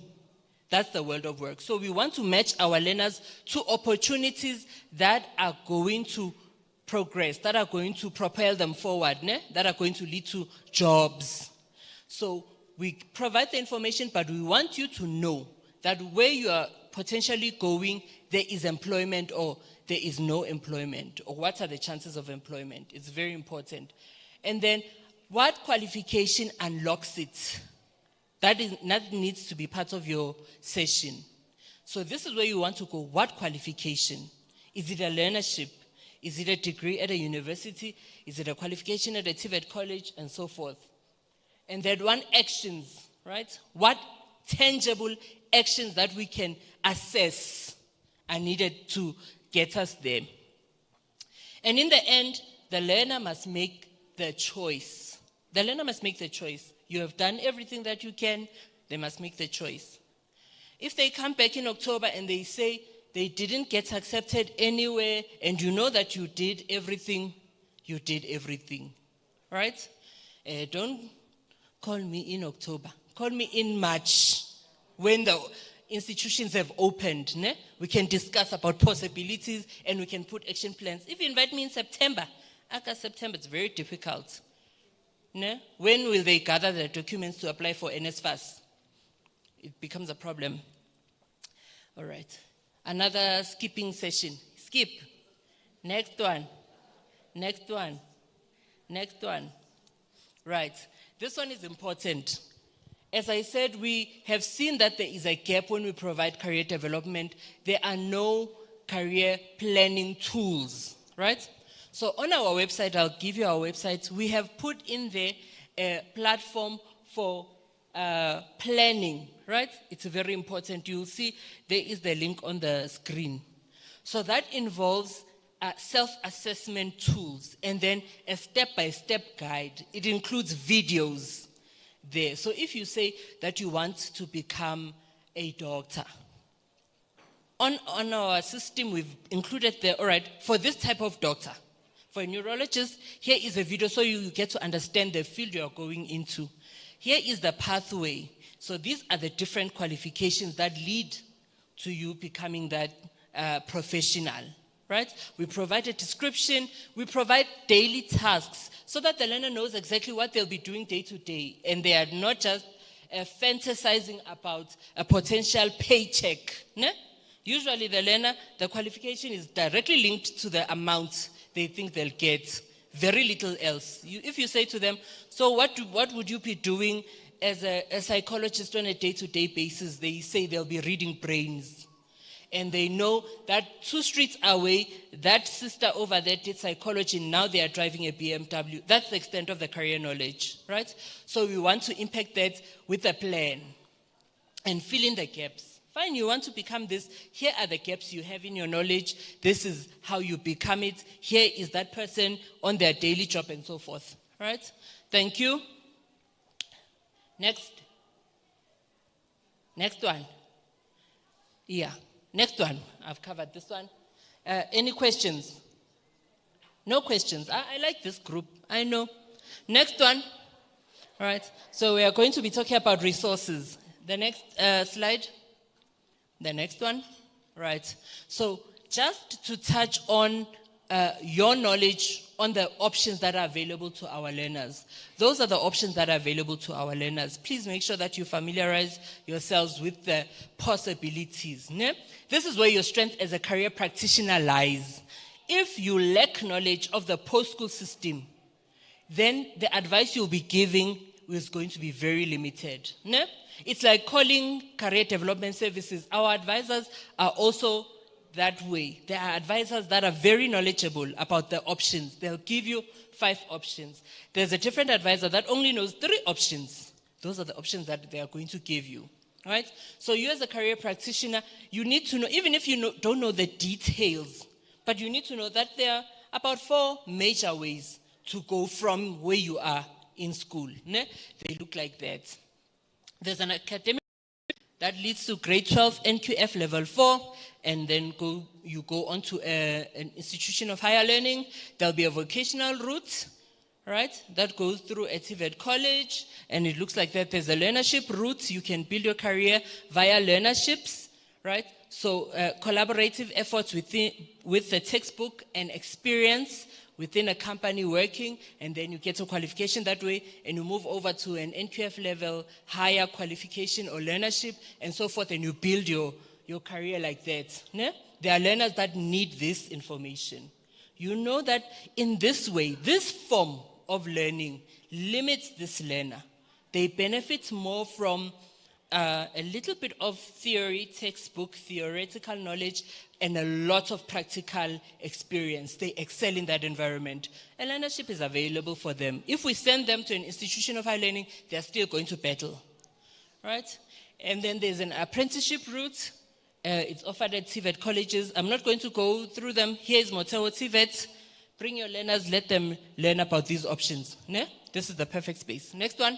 Speaker 6: That's the world of work. So we want to match our learners to opportunities that are going to progress, that are going to propel them forward, ne? That are going to lead to jobs. So we provide the information, but we want you to know that where you are potentially going, there is employment or there is no employment, or what are the chances of employment. It's very important. And then what qualification unlocks it? That needs to be part of your session. So this is where you want to go. What qualification? Is it a learnership? Is it a degree at a university? Is it a qualification at a TVET College? And so forth. And then actions, right? What tangible actions that we can assess are needed to get us there. And in the end, the learner must make the choice. The learner must make the choice. You have done everything that you can, they must make the choice. If they come back in October and they say they didn't get accepted anywhere, and you know that you did everything, right? Don't call me in October. Call me in March when the institutions have opened. Ne? We can discuss about possibilities and we can put action plans. If you invite me in September, September, it's very difficult. Ne? When will they gather the documents to apply for NSFAS? It becomes a problem. All right. Another skipping session. Skip. Next one. Next one. Next one. Right. This one is important. As I said, we have seen that there is a gap when we provide career development. There are no career planning tools, right? So on our website, I'll give you our website, we have put in there a platform for planning, right? It's very important. You'll see there is the link on the screen. So that involves self-assessment tools and then a step-by-step guide. It includes videos there. So if you say that you want to become a doctor, on our system we've included there, all right, for this type of doctor, for a neurologist, here is a video so you get to understand the field you're going into. Here is the pathway. So these are the different qualifications that lead to you becoming that professional, right? We provide a description, we provide daily tasks so that the learner knows exactly what they'll be doing day to day, and they are not just fantasizing about a potential paycheck. Ne? Usually the learner, the qualification is directly linked to the amount they think they'll get. Very little else. If you say to them, so what would you be doing as a psychologist on a day-to-day basis? They say they'll be reading brains. And they know that 2 streets away, that sister over there did psychology, now they are driving a BMW. That's the extent of the career knowledge, right? So we want to impact that with a plan and fill in the gaps. Fine, you want to become this. Here are the gaps you have in your knowledge. This is how you become it. Here is that person on their daily job and so forth. All right? Thank you. Next. Next one. Yeah. Next one. I've covered this one. Any questions? No questions. I like this group. I know. Next one. All right. So we are going to be talking about resources. The next slide. The next one, right. So just to touch on your knowledge on the options that are available to our learners. Those are the options that are available to our learners. Please make sure that you familiarize yourselves with the possibilities. Ne? This is where your strength as a career practitioner lies. If you lack knowledge of the post-school system, then the advice you'll be giving is going to be very limited. Ne? It's like calling career development services. Our advisors are also that way. There are advisors that are very knowledgeable about the options. They'll give you 5 options. There's a different advisor that only knows 3 options. Those are the options that they are going to give you. Right? So you as a career practitioner, you need to know, even if you don't know the details, but you need to know that there are about 4 major ways to go from where you are in school. Ne? They look like that. There's an academic that leads to grade 12 NQF level 4, and then you go on to an institution of higher learning. There'll be a vocational route, right, that goes through a TVET College, and it looks like that. There's a learnership route. You can build your career via learnerships, right? So collaborative efforts with the textbook and experience within a company working, and then you get a qualification that way, and you move over to an NQF level, higher qualification or learnership, and so forth, and you build your career like that. Ne? There are learners that need this information. You know that in this way, this form of learning limits this learner. They benefit more from a little bit of theory, textbook, theoretical knowledge, and a lot of practical experience. They excel in that environment. And learnership is available for them. If we send them to an institution of higher learning, they're still going to battle, right? And then there's an apprenticeship route. It's offered at TVET colleges. I'm not going to go through them. Here's Motheo TVET. Bring your learners, let them learn about these options. Ne? This is the perfect space. Next one.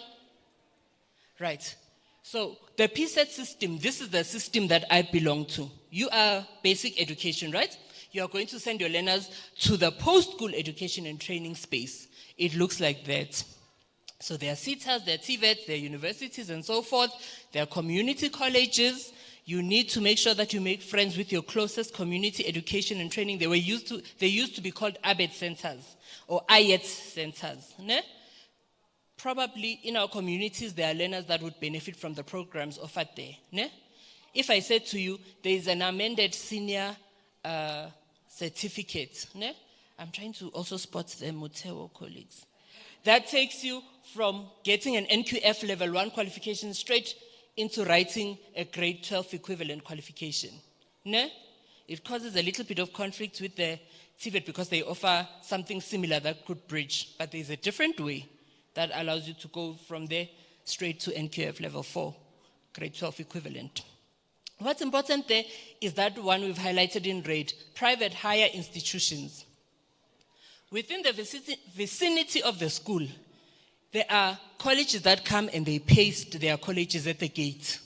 Speaker 6: Right. So the PSET system, this is the system that I belong to. You are basic education, right? You are going to send your learners to the post-school education and training space. It looks like that. So there are CETAs, there are TVETs, there are universities and so forth. There are community colleges. You need to make sure that you make friends with your closest community education and training. They used to be called ABET centers or IET centers. Ne? Probably in our communities, there are learners that would benefit from the programs offered there. Ne? If I said to you, there is an amended senior certificate. Ne? I'm trying to also spot the Motheo colleagues. That takes you from getting an NQF level 1 qualification straight into writing a grade 12 equivalent qualification. Ne? It causes a little bit of conflict with the TVET because they offer something similar that could bridge, but there's a different way that allows you to go from there straight to NQF level 4, grade 12 equivalent. What's important there is that one we've highlighted in red, private higher institutions. Within the vicinity of the school, there are colleges that come and they paste their colleges at the gate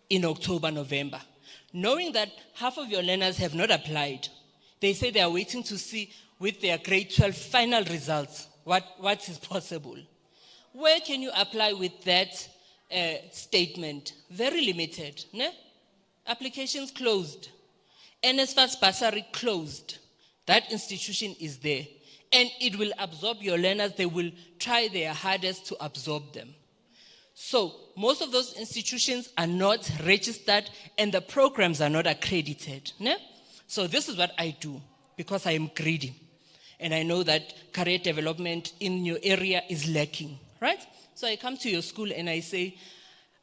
Speaker 6: in October, November. Knowing that half of your learners have not applied, they say they are waiting to see with their grade 12 final results what is possible. Where can you apply with that statement? Very limited. Ne? Applications closed. NSFAS bursary closed. That institution is there. And it will absorb your learners. They will try their hardest to absorb them. So most of those institutions are not registered and the programs are not accredited. Ne? So this is what I do because I am greedy. And I know that career development in your area is lacking, right? So I come to your school and I say,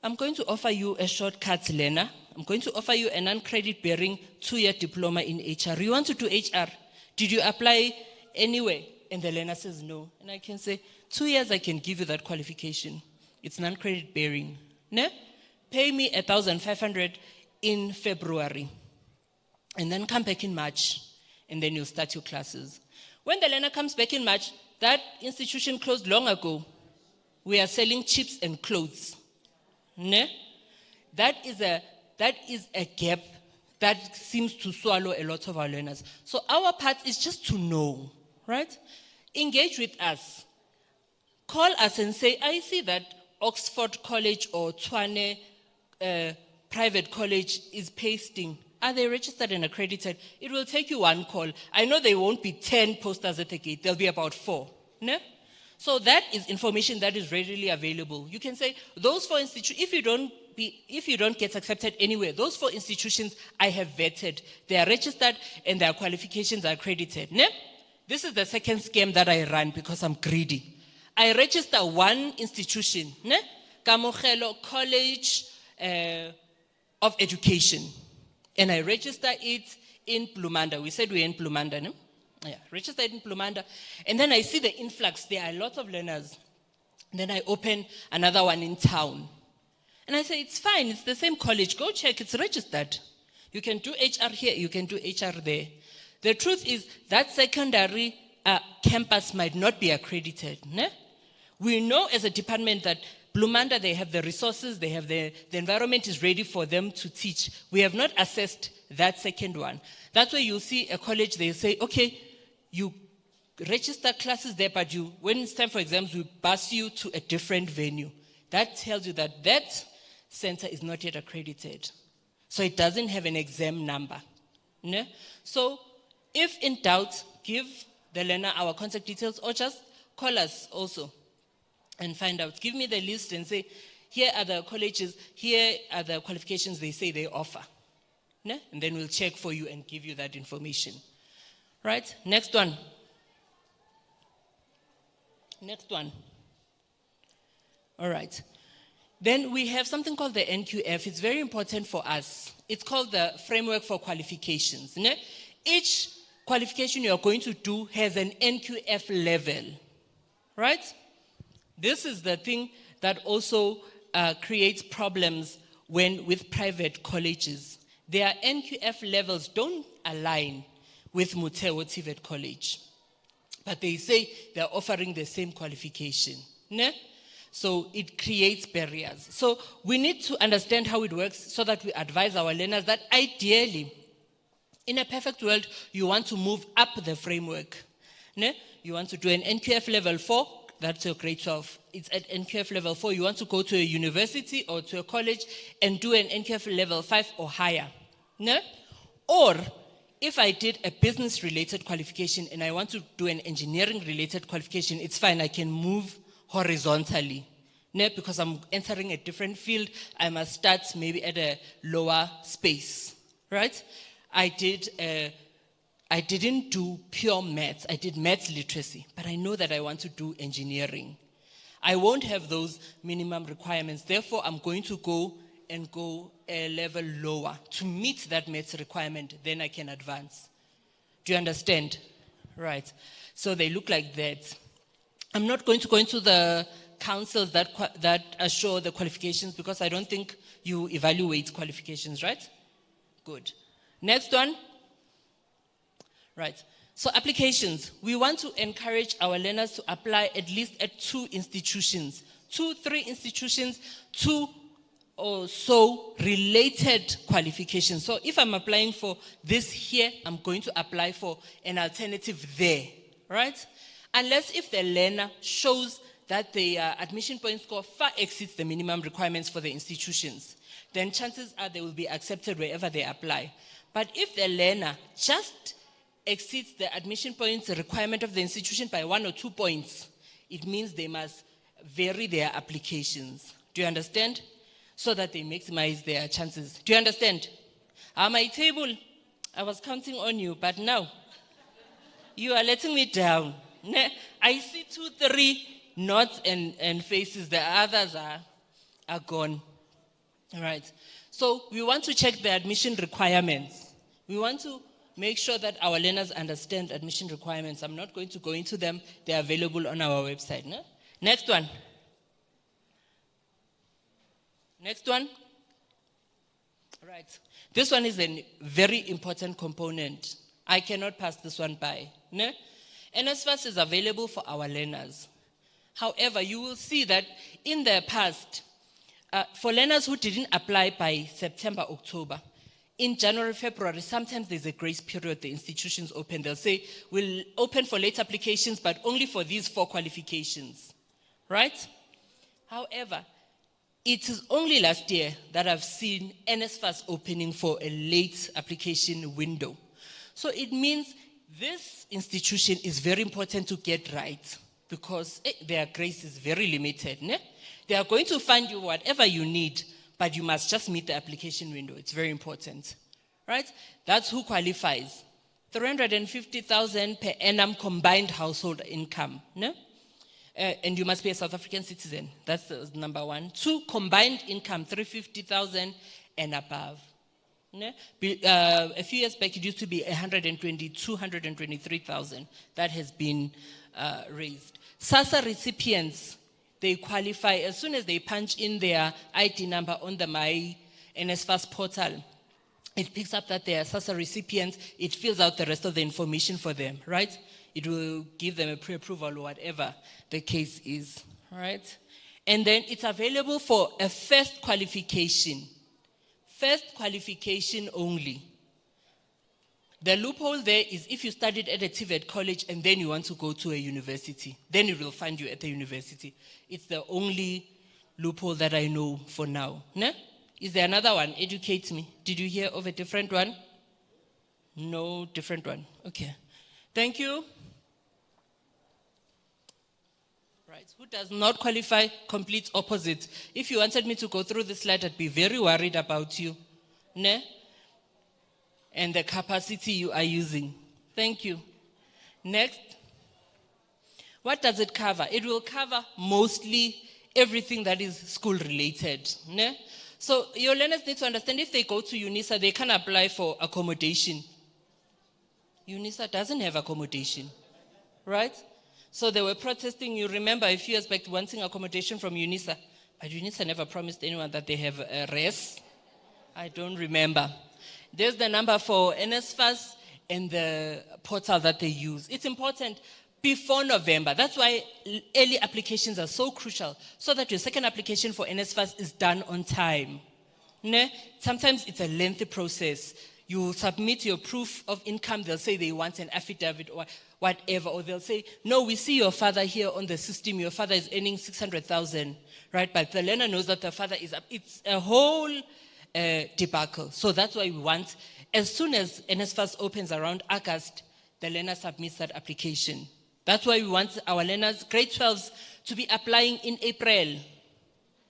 Speaker 6: I'm going to offer you a shortcut learner. I'm going to offer you a non-credit bearing 2-year diploma in HR. You want to do HR? Did you apply anywhere? And the learner says no. And I can say, 2 years I can give you that qualification. It's non-credit bearing. Ne? Pay me 1,500 in February. And then come back in March. And then you'll start your classes. When the learner comes back in March, that institution closed long ago. We are selling chips and clothes. Ne? That is a gap that seems to swallow a lot of our learners. So our part is just to know, right? Engage with us. Call us and say, I see that Oxford College or Tshwane private college is pasting. Are they registered and accredited? It will take you one call. I know there won't be 10 posters at the gate. There'll be about 4. No? So that is information that is readily available. You can say, those 4 institutions, if you don't get accepted anywhere, those 4 institutions I have vetted. They are registered and their qualifications are accredited. No? This is the second scam that I run because I'm greedy. I register one institution, ne? Kamogelo College of Education. And I register it in Bloemfontein. We said we're in Bloemfontein, no? Yeah, register it in Bloemfontein. And then I see the influx. There are a lot of learners. And then I open another one in town. And I say, it's fine, it's the same college. Go check, it's registered. You can do HR here, you can do HR there. The truth is that secondary campus might not be accredited, ne? We know as a department that Bloemfontein, they have the resources, they have the environment is ready for them to teach. We have not assessed that second one. That's why you see a college, they say, okay, you register classes there, but when it's time for exams, we bus you to a different venue. That tells you that that center is not yet accredited. So it doesn't have an exam number. Ne? So if in doubt, give the learner our contact details or just call us also. And find out. Give me the list and say, here are the colleges, here are the qualifications they say they offer. Ne? And then we'll check for you and give you that information. Right? Next one. Next one. All right. Then we have something called the NQF. It's very important for us. It's called the Framework for Qualifications. Ne? Each qualification you are going to do has an NQF level. Right? This is the thing that also creates problems with private colleges. Their NQF levels don't align with Motheo TVET College. But they say they're offering the same qualification. Ne? So it creates barriers. So we need to understand how it works so that we advise our learners that ideally, in a perfect world, you want to move up the framework. Ne? You want to do an NQF level 4, that's your grade 12. It's at NQF level 4. You want to go to a university or to a college and do an NQF level 5 or higher. No? Or if I did a business-related qualification and I want to do an engineering-related qualification, it's fine. I can move horizontally. No? Because I'm entering a different field, I must start maybe at a lower space. Right? I didn't do pure maths. I did maths literacy, but I know that I want to do engineering. I won't have those minimum requirements. Therefore, I'm going to go a level lower to meet that maths requirement. Then I can advance. Do you understand? Right. So they look like that. I'm not going to go into the councils that assure the qualifications, because I don't think you evaluate qualifications, right? Good. Next one. Right. So applications. We want to encourage our learners to apply at least at 2 institutions. 3 institutions, 2 or so related qualifications. So if I'm applying for this here, I'm going to apply for an alternative there, right? Unless if the learner shows that the admission point score far exceeds the minimum requirements for the institutions, then chances are they will be accepted wherever they apply. But if the learner just exceeds the admission points requirement of the institution by 1 or 2 points, it means they must vary their applications. Do you understand? So that they maximize their chances. Do you understand? My table, I was counting on you, but now you are letting me down. I see 2, 3 nods and faces. The others are gone. All right. So we want to check the admission requirements. We want to make sure that our learners understand admission requirements. I'm not going to go into them. They are available on our website. No? Next one. Next one. Right. This one is a very important component. I cannot pass this one by. No? NSFAS is available for our learners. However, you will see that in the past, for learners who didn't apply by September, October, in January, February, sometimes there's a grace period, the institutions open. They'll say, we'll open for late applications, but only for these 4 qualifications, right? However, it is only last year that I've seen NSFAS opening for a late application window. So it means this institution is very important to get right, because their grace is very limited. Ne? They are going to fund you whatever you need, but you must just meet the application window. It's very important, right? That's who qualifies. 350,000 per annum combined household income, no? And you must be a South African citizen. That's number 1. 2, combined income, 350,000 and above. No? A few years back, it used to be 223,000. That has been raised. SASSA recipients, they qualify as soon as they punch in their ID number on the My NSFAS portal. It picks up that they are SASSA recipients. It fills out the rest of the information for them, right? It will give them a pre-approval or whatever the case is, right? And then it's available for a first qualification. First qualification only. The loophole there is if you studied at a TVET college and then you want to go to a university, then it will find you at the university. It's the only loophole that I know for now. No? Is there another one? Educate me. Did you hear of a different one? No, different one. Okay. Thank you. Right. Who does not qualify? Complete opposite. If you wanted me to go through this slide, I'd be very worried about you. Ne? And the capacity you are using. Thank you. Next. What does it cover? It will cover mostly everything that is school related. Ne? So your learners need to understand if they go to UNISA, they can apply for accommodation. UNISA doesn't have accommodation, right? So they were protesting, you remember a few years back, wanting accommodation from UNISA. But UNISA never promised anyone that they have a res. I don't remember. There's the number for NSFAS and the portal that they use. It's important before November. That's why early applications are so crucial, so that your second application for NSFAS is done on time. Ne? Sometimes it's a lengthy process. You submit your proof of income, they'll say they want an affidavit or whatever, or they'll say, no, we see your father here on the system, your father is earning 600,000, right? But the learner knows that the father is up. It's a whole debacle. So that's why we want, as soon as NSFAS opens around August, the learner submits that application. That's why we want our learners, grade 12s, to be applying in April.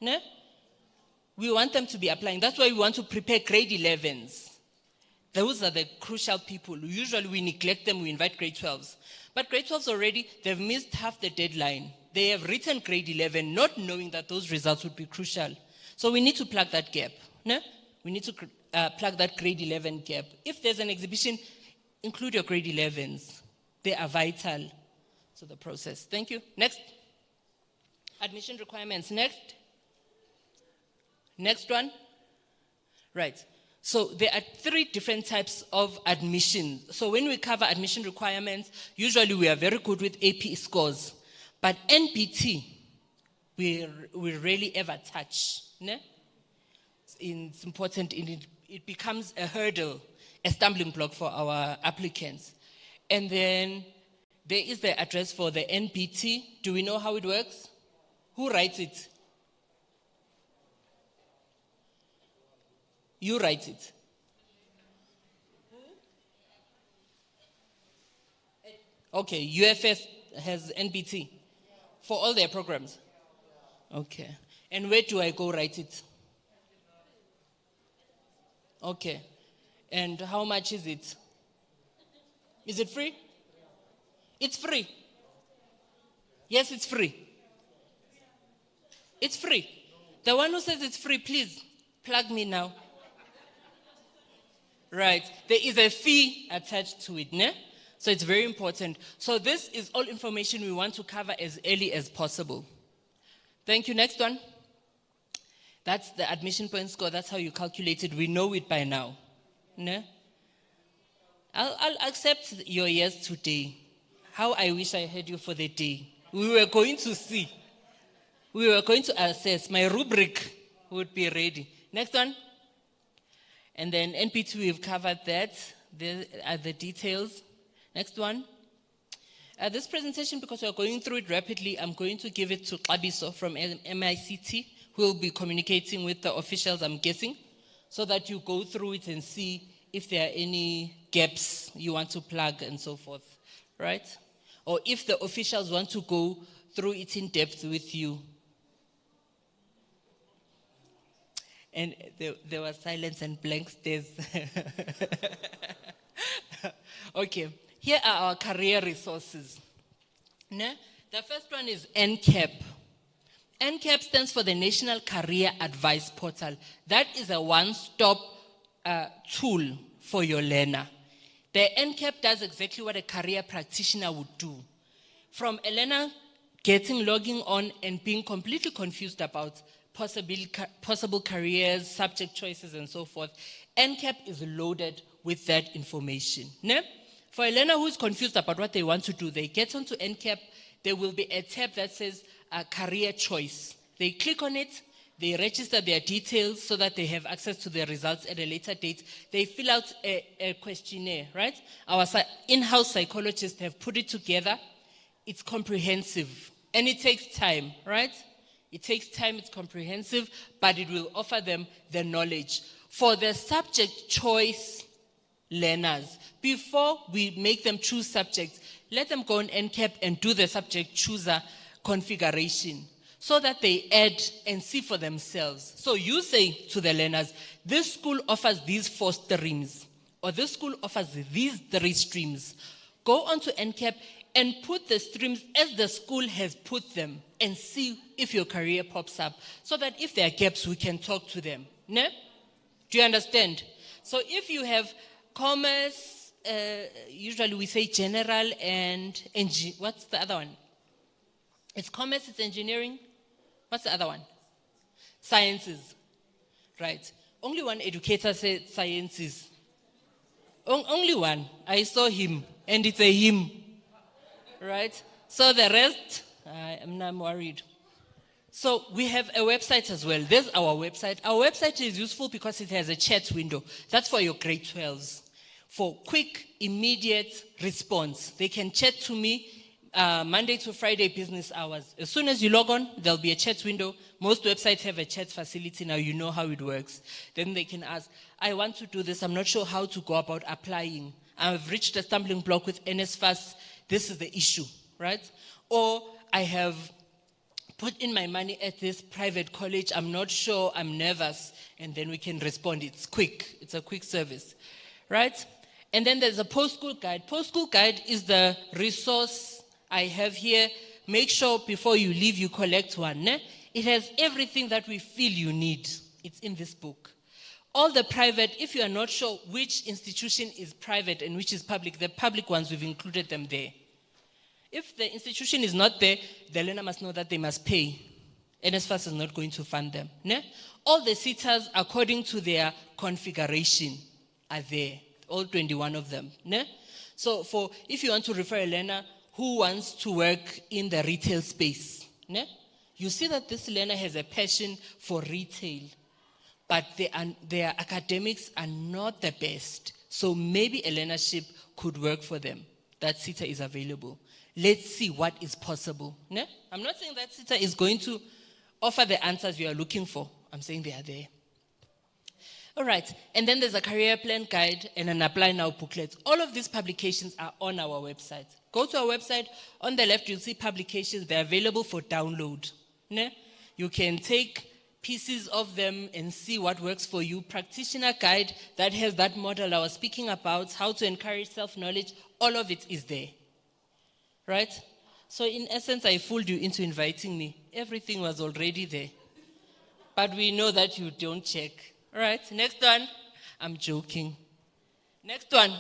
Speaker 6: Ne? We want them to be applying. That's why we want to prepare grade 11s. Those are the crucial people. Usually we neglect them, we invite grade 12s. But grade 12s already, they've missed half the deadline. They have written grade 11, not knowing that those results would be crucial. So we need to plug that gap. No? We need to plug that grade 11 gap. If there's an exhibition, include your grade 11s. They are vital to the process. Thank you. Next. Admission requirements. Next. Next one. Right. So there are 3 different types of admission. So when we cover admission requirements, usually we are very good with AP scores. But NBT, we rarely ever touch. Ne? It's important, it becomes a hurdle, a stumbling block for our applicants. And then there is the address for the NBT. Do we know how it works? Who writes it? You write it. Okay, UFS has NBT for all their programs. Okay. And where do I go write it? Okay. And how much is it? Is it free? It's free. Yes, it's free. It's free. The one who says it's free, please plug me now. Right. There is a fee attached to it, ne? So it's very important. So this is all information we want to cover as early as possible. Thank you. Next one. That's the admission point score. That's how you calculate it. We know it by now. Ne? I'll accept your yes today. How I wish I had you for the day. We were going to see. We were going to assess. My rubric would be ready. Next one. And then NP2, we've covered that. There are the details. Next one. This presentation, because we're going through it rapidly, I'm going to give it to Abiso from MICT, who will be communicating with the officials, I'm guessing, so that you go through it and see if there are any gaps you want to plug and so forth, right? Or if the officials want to go through it in depth with you. And there was silence and blank stares. Okay, here are our career resources. The first one is NCAP. NCAP stands for the National Career Advice Portal. That is a one-stop tool for your learner. The NCAP does exactly what a career practitioner would do. From a learner logging on and being completely confused about possible careers, subject choices, and so forth, NCAP is loaded with that information. For a learner who's confused about what they want to do, they get onto NCAP, there will be a tab that says career choice. They click on it, they register their details so that they have access to their results at a later date. They fill out a questionnaire, right? Our in-house psychologists have put it together. It's comprehensive and it takes time, right? It takes time, it's comprehensive, but it will offer them the knowledge. For the subject choice learners, before we make them choose subjects, let them go on NCAP and do the subject chooser configuration so that they add and see for themselves. So you say to the learners, this school offers these 4 streams, or this school offers these 3 streams. Go onto NCAP and put the streams as the school has put them and see if your career pops up so that if there are gaps, we can talk to them. Ne? Do you understand? So if you have commerce, usually we say general and what's the other one? It's commerce, it's engineering. What's the other one? Sciences. Right. Only one educator said sciences. Only one. I saw him, and it's a him. Right? So the rest, I'm not worried. So we have a website as well. There's our website. Our website is useful because it has a chat window. That's for your grade 12s. For quick, immediate response. They can chat to me Monday to Friday business hours. As soon as you log on, there'll be a chat window. Most websites have a chat facility now. You know how it works. Then they can ask, I want to do this. I'm not sure how to go about applying. I've reached a stumbling block with NSFAS. This is the issue, right? Or I have put in my money at this private college. I'm not sure. I'm nervous. And then we can respond. It's quick. It's a quick service, right? And then there's a post-school guide. Post-school guide is the resource I have here. Make sure before you leave, you collect one. Ne? It has everything that we feel you need. It's in this book. All the private, if you are not sure which institution is private and which is public, the public ones, we've included them there. If the institution is not there, the learner must know that they must pay. NSFAS is not going to fund them. Ne? All the SETAs, according to their configuration, are there. All 21 of them. Ne? So if you want to refer a learner who wants to work in the retail space, ne? You see that this learner has a passion for retail, but their academics are not the best. So maybe a learnership could work for them. That SETA is available. Let's see what is possible. Ne? I'm not saying that SETA is going to offer the answers you are looking for. I'm saying they are there. All right, and then there's a career plan guide and an apply now booklet. All of these publications are on our website. Go to our website. On the left, you'll see publications. They're available for download. Ne? You can take pieces of them and see what works for you. Practitioner guide that has that model I was speaking about, how to encourage self-knowledge, all of it is there. Right? So in essence, I fooled you into inviting me. Everything was already there. But we know that you don't check. All right, next one. I'm joking. Next one.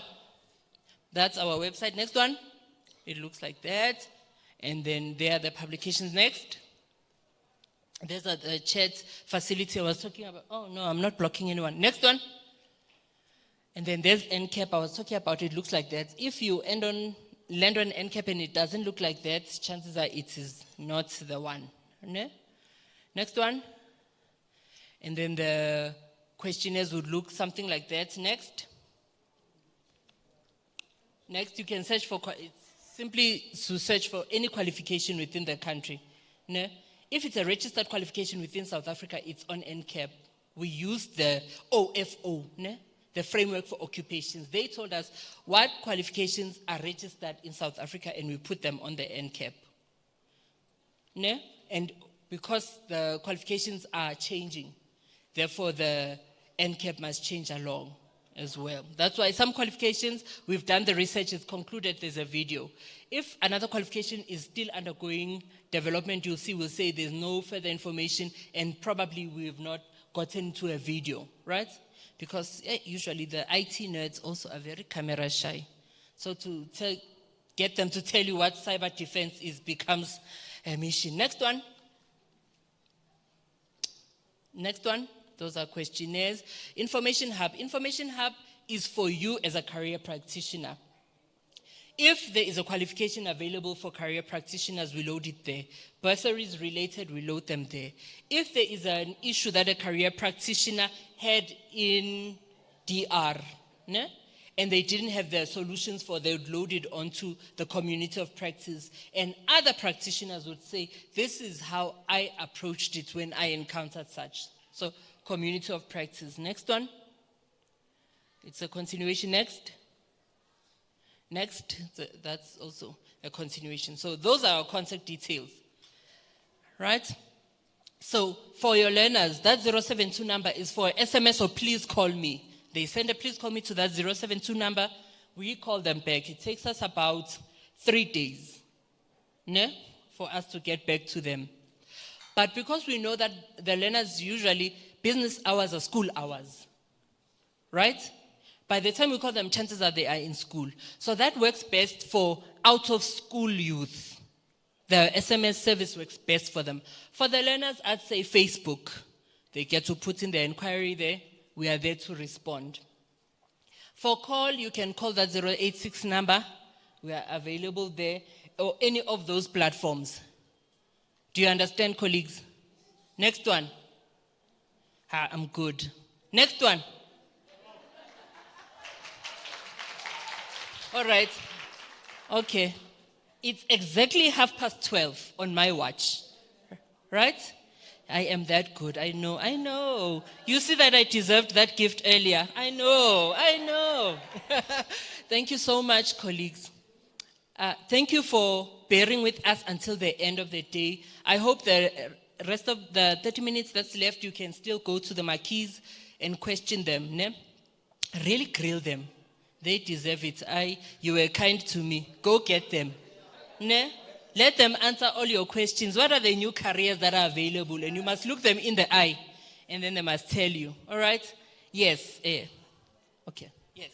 Speaker 6: That's our website. Next one. It looks like that. And then there are the publications next. There's the chat facility I was talking about. Oh, no, I'm not blocking anyone. Next one. And then there's NCAP. I was talking about it. Looks like that. If you land on NCAP and it doesn't look like that, chances are it is not the one. Ne? Next one. And then the questionnaires would look something like that. Next. Next, you can search for, simply to search for any qualification within the country. Ne? If it's a registered qualification within South Africa, it's on NCAP. We use the OFO, ne? The Framework for Occupations. They told us what qualifications are registered in South Africa and we put them on the NCAP. Ne? And because the qualifications are changing, therefore the NCAP must change along as well. That's why some qualifications, we've done the research, it's concluded there's a video. If another qualification is still undergoing development, you'll see, we'll say there's no further information and probably we've not gotten to a video, right? Because usually the IT nerds also are very camera shy. So to get them to tell you what cyber defense is becomes a mission. Next one. Next one. Those are questionnaires. Information Hub. Information Hub is for you as a career practitioner. If there is a qualification available for career practitioners, we load it there. Bursaries related, we load them there. If there is an issue that a career practitioner had in DR, ne? And they didn't have the solutions for, they would load it onto the community of practice. And other practitioners would say, this is how I approached it when I encountered such. So, community of practice. Next one. It's a continuation. Next. Next. That's also a continuation. So those are our contact details. Right? So for your learners, that 072 number is for SMS or please call me. They send a please call me to that 072 number. We call them back. It takes us about 3 days, ne, for us to get back to them. But because we know that the learners usually, business hours are school hours, right? By the time we call them, chances are they are in school. So that works best for out-of-school youth. The SMS service works best for them. For the learners, I'd say Facebook. They get to put in their inquiry there. We are there to respond. For call, you can call that 086 number. We are available there, or any of those platforms. Do you understand, colleagues? Next one. I'm good. Next one. All right. Okay. It's exactly 12:30 on my watch. Right? I am that good. I know. You see that I deserved that gift earlier. I know. Thank you so much, colleagues. Thank you for bearing with us until the end of the day. I hope the rest of the 30 minutes that's left, you can still go to the marquees and question them. Ne? Really grill them. They deserve it. You were kind to me. Go get them. Ne? Let them answer all your questions. What are the new careers that are available? And you must look them in the eye. And then they must tell you. All right? Yes. Okay. Yes.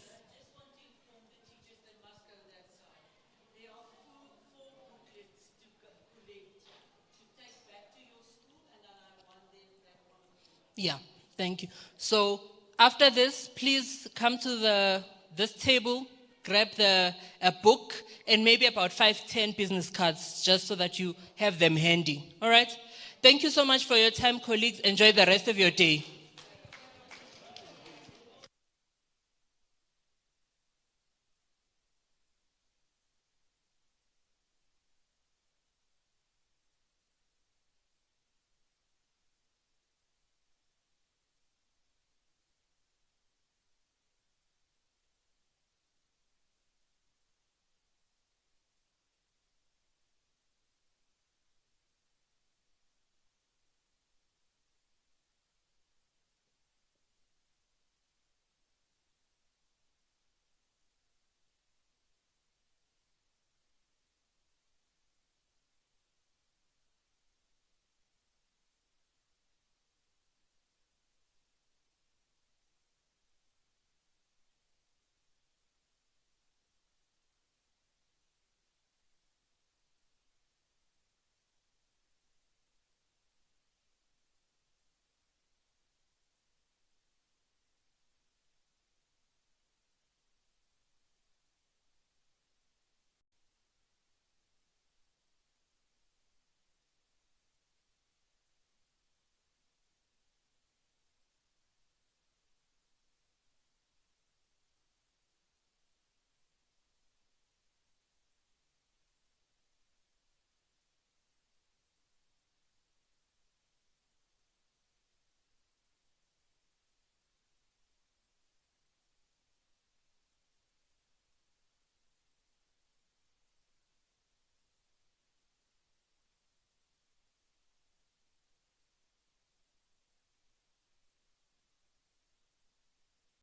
Speaker 6: Yeah, thank you. So after this, please come to this table, grab a book, and maybe about 5-10 business cards, just so that you have them handy. All right? Thank you so much for your time, colleagues. Enjoy the rest of your day.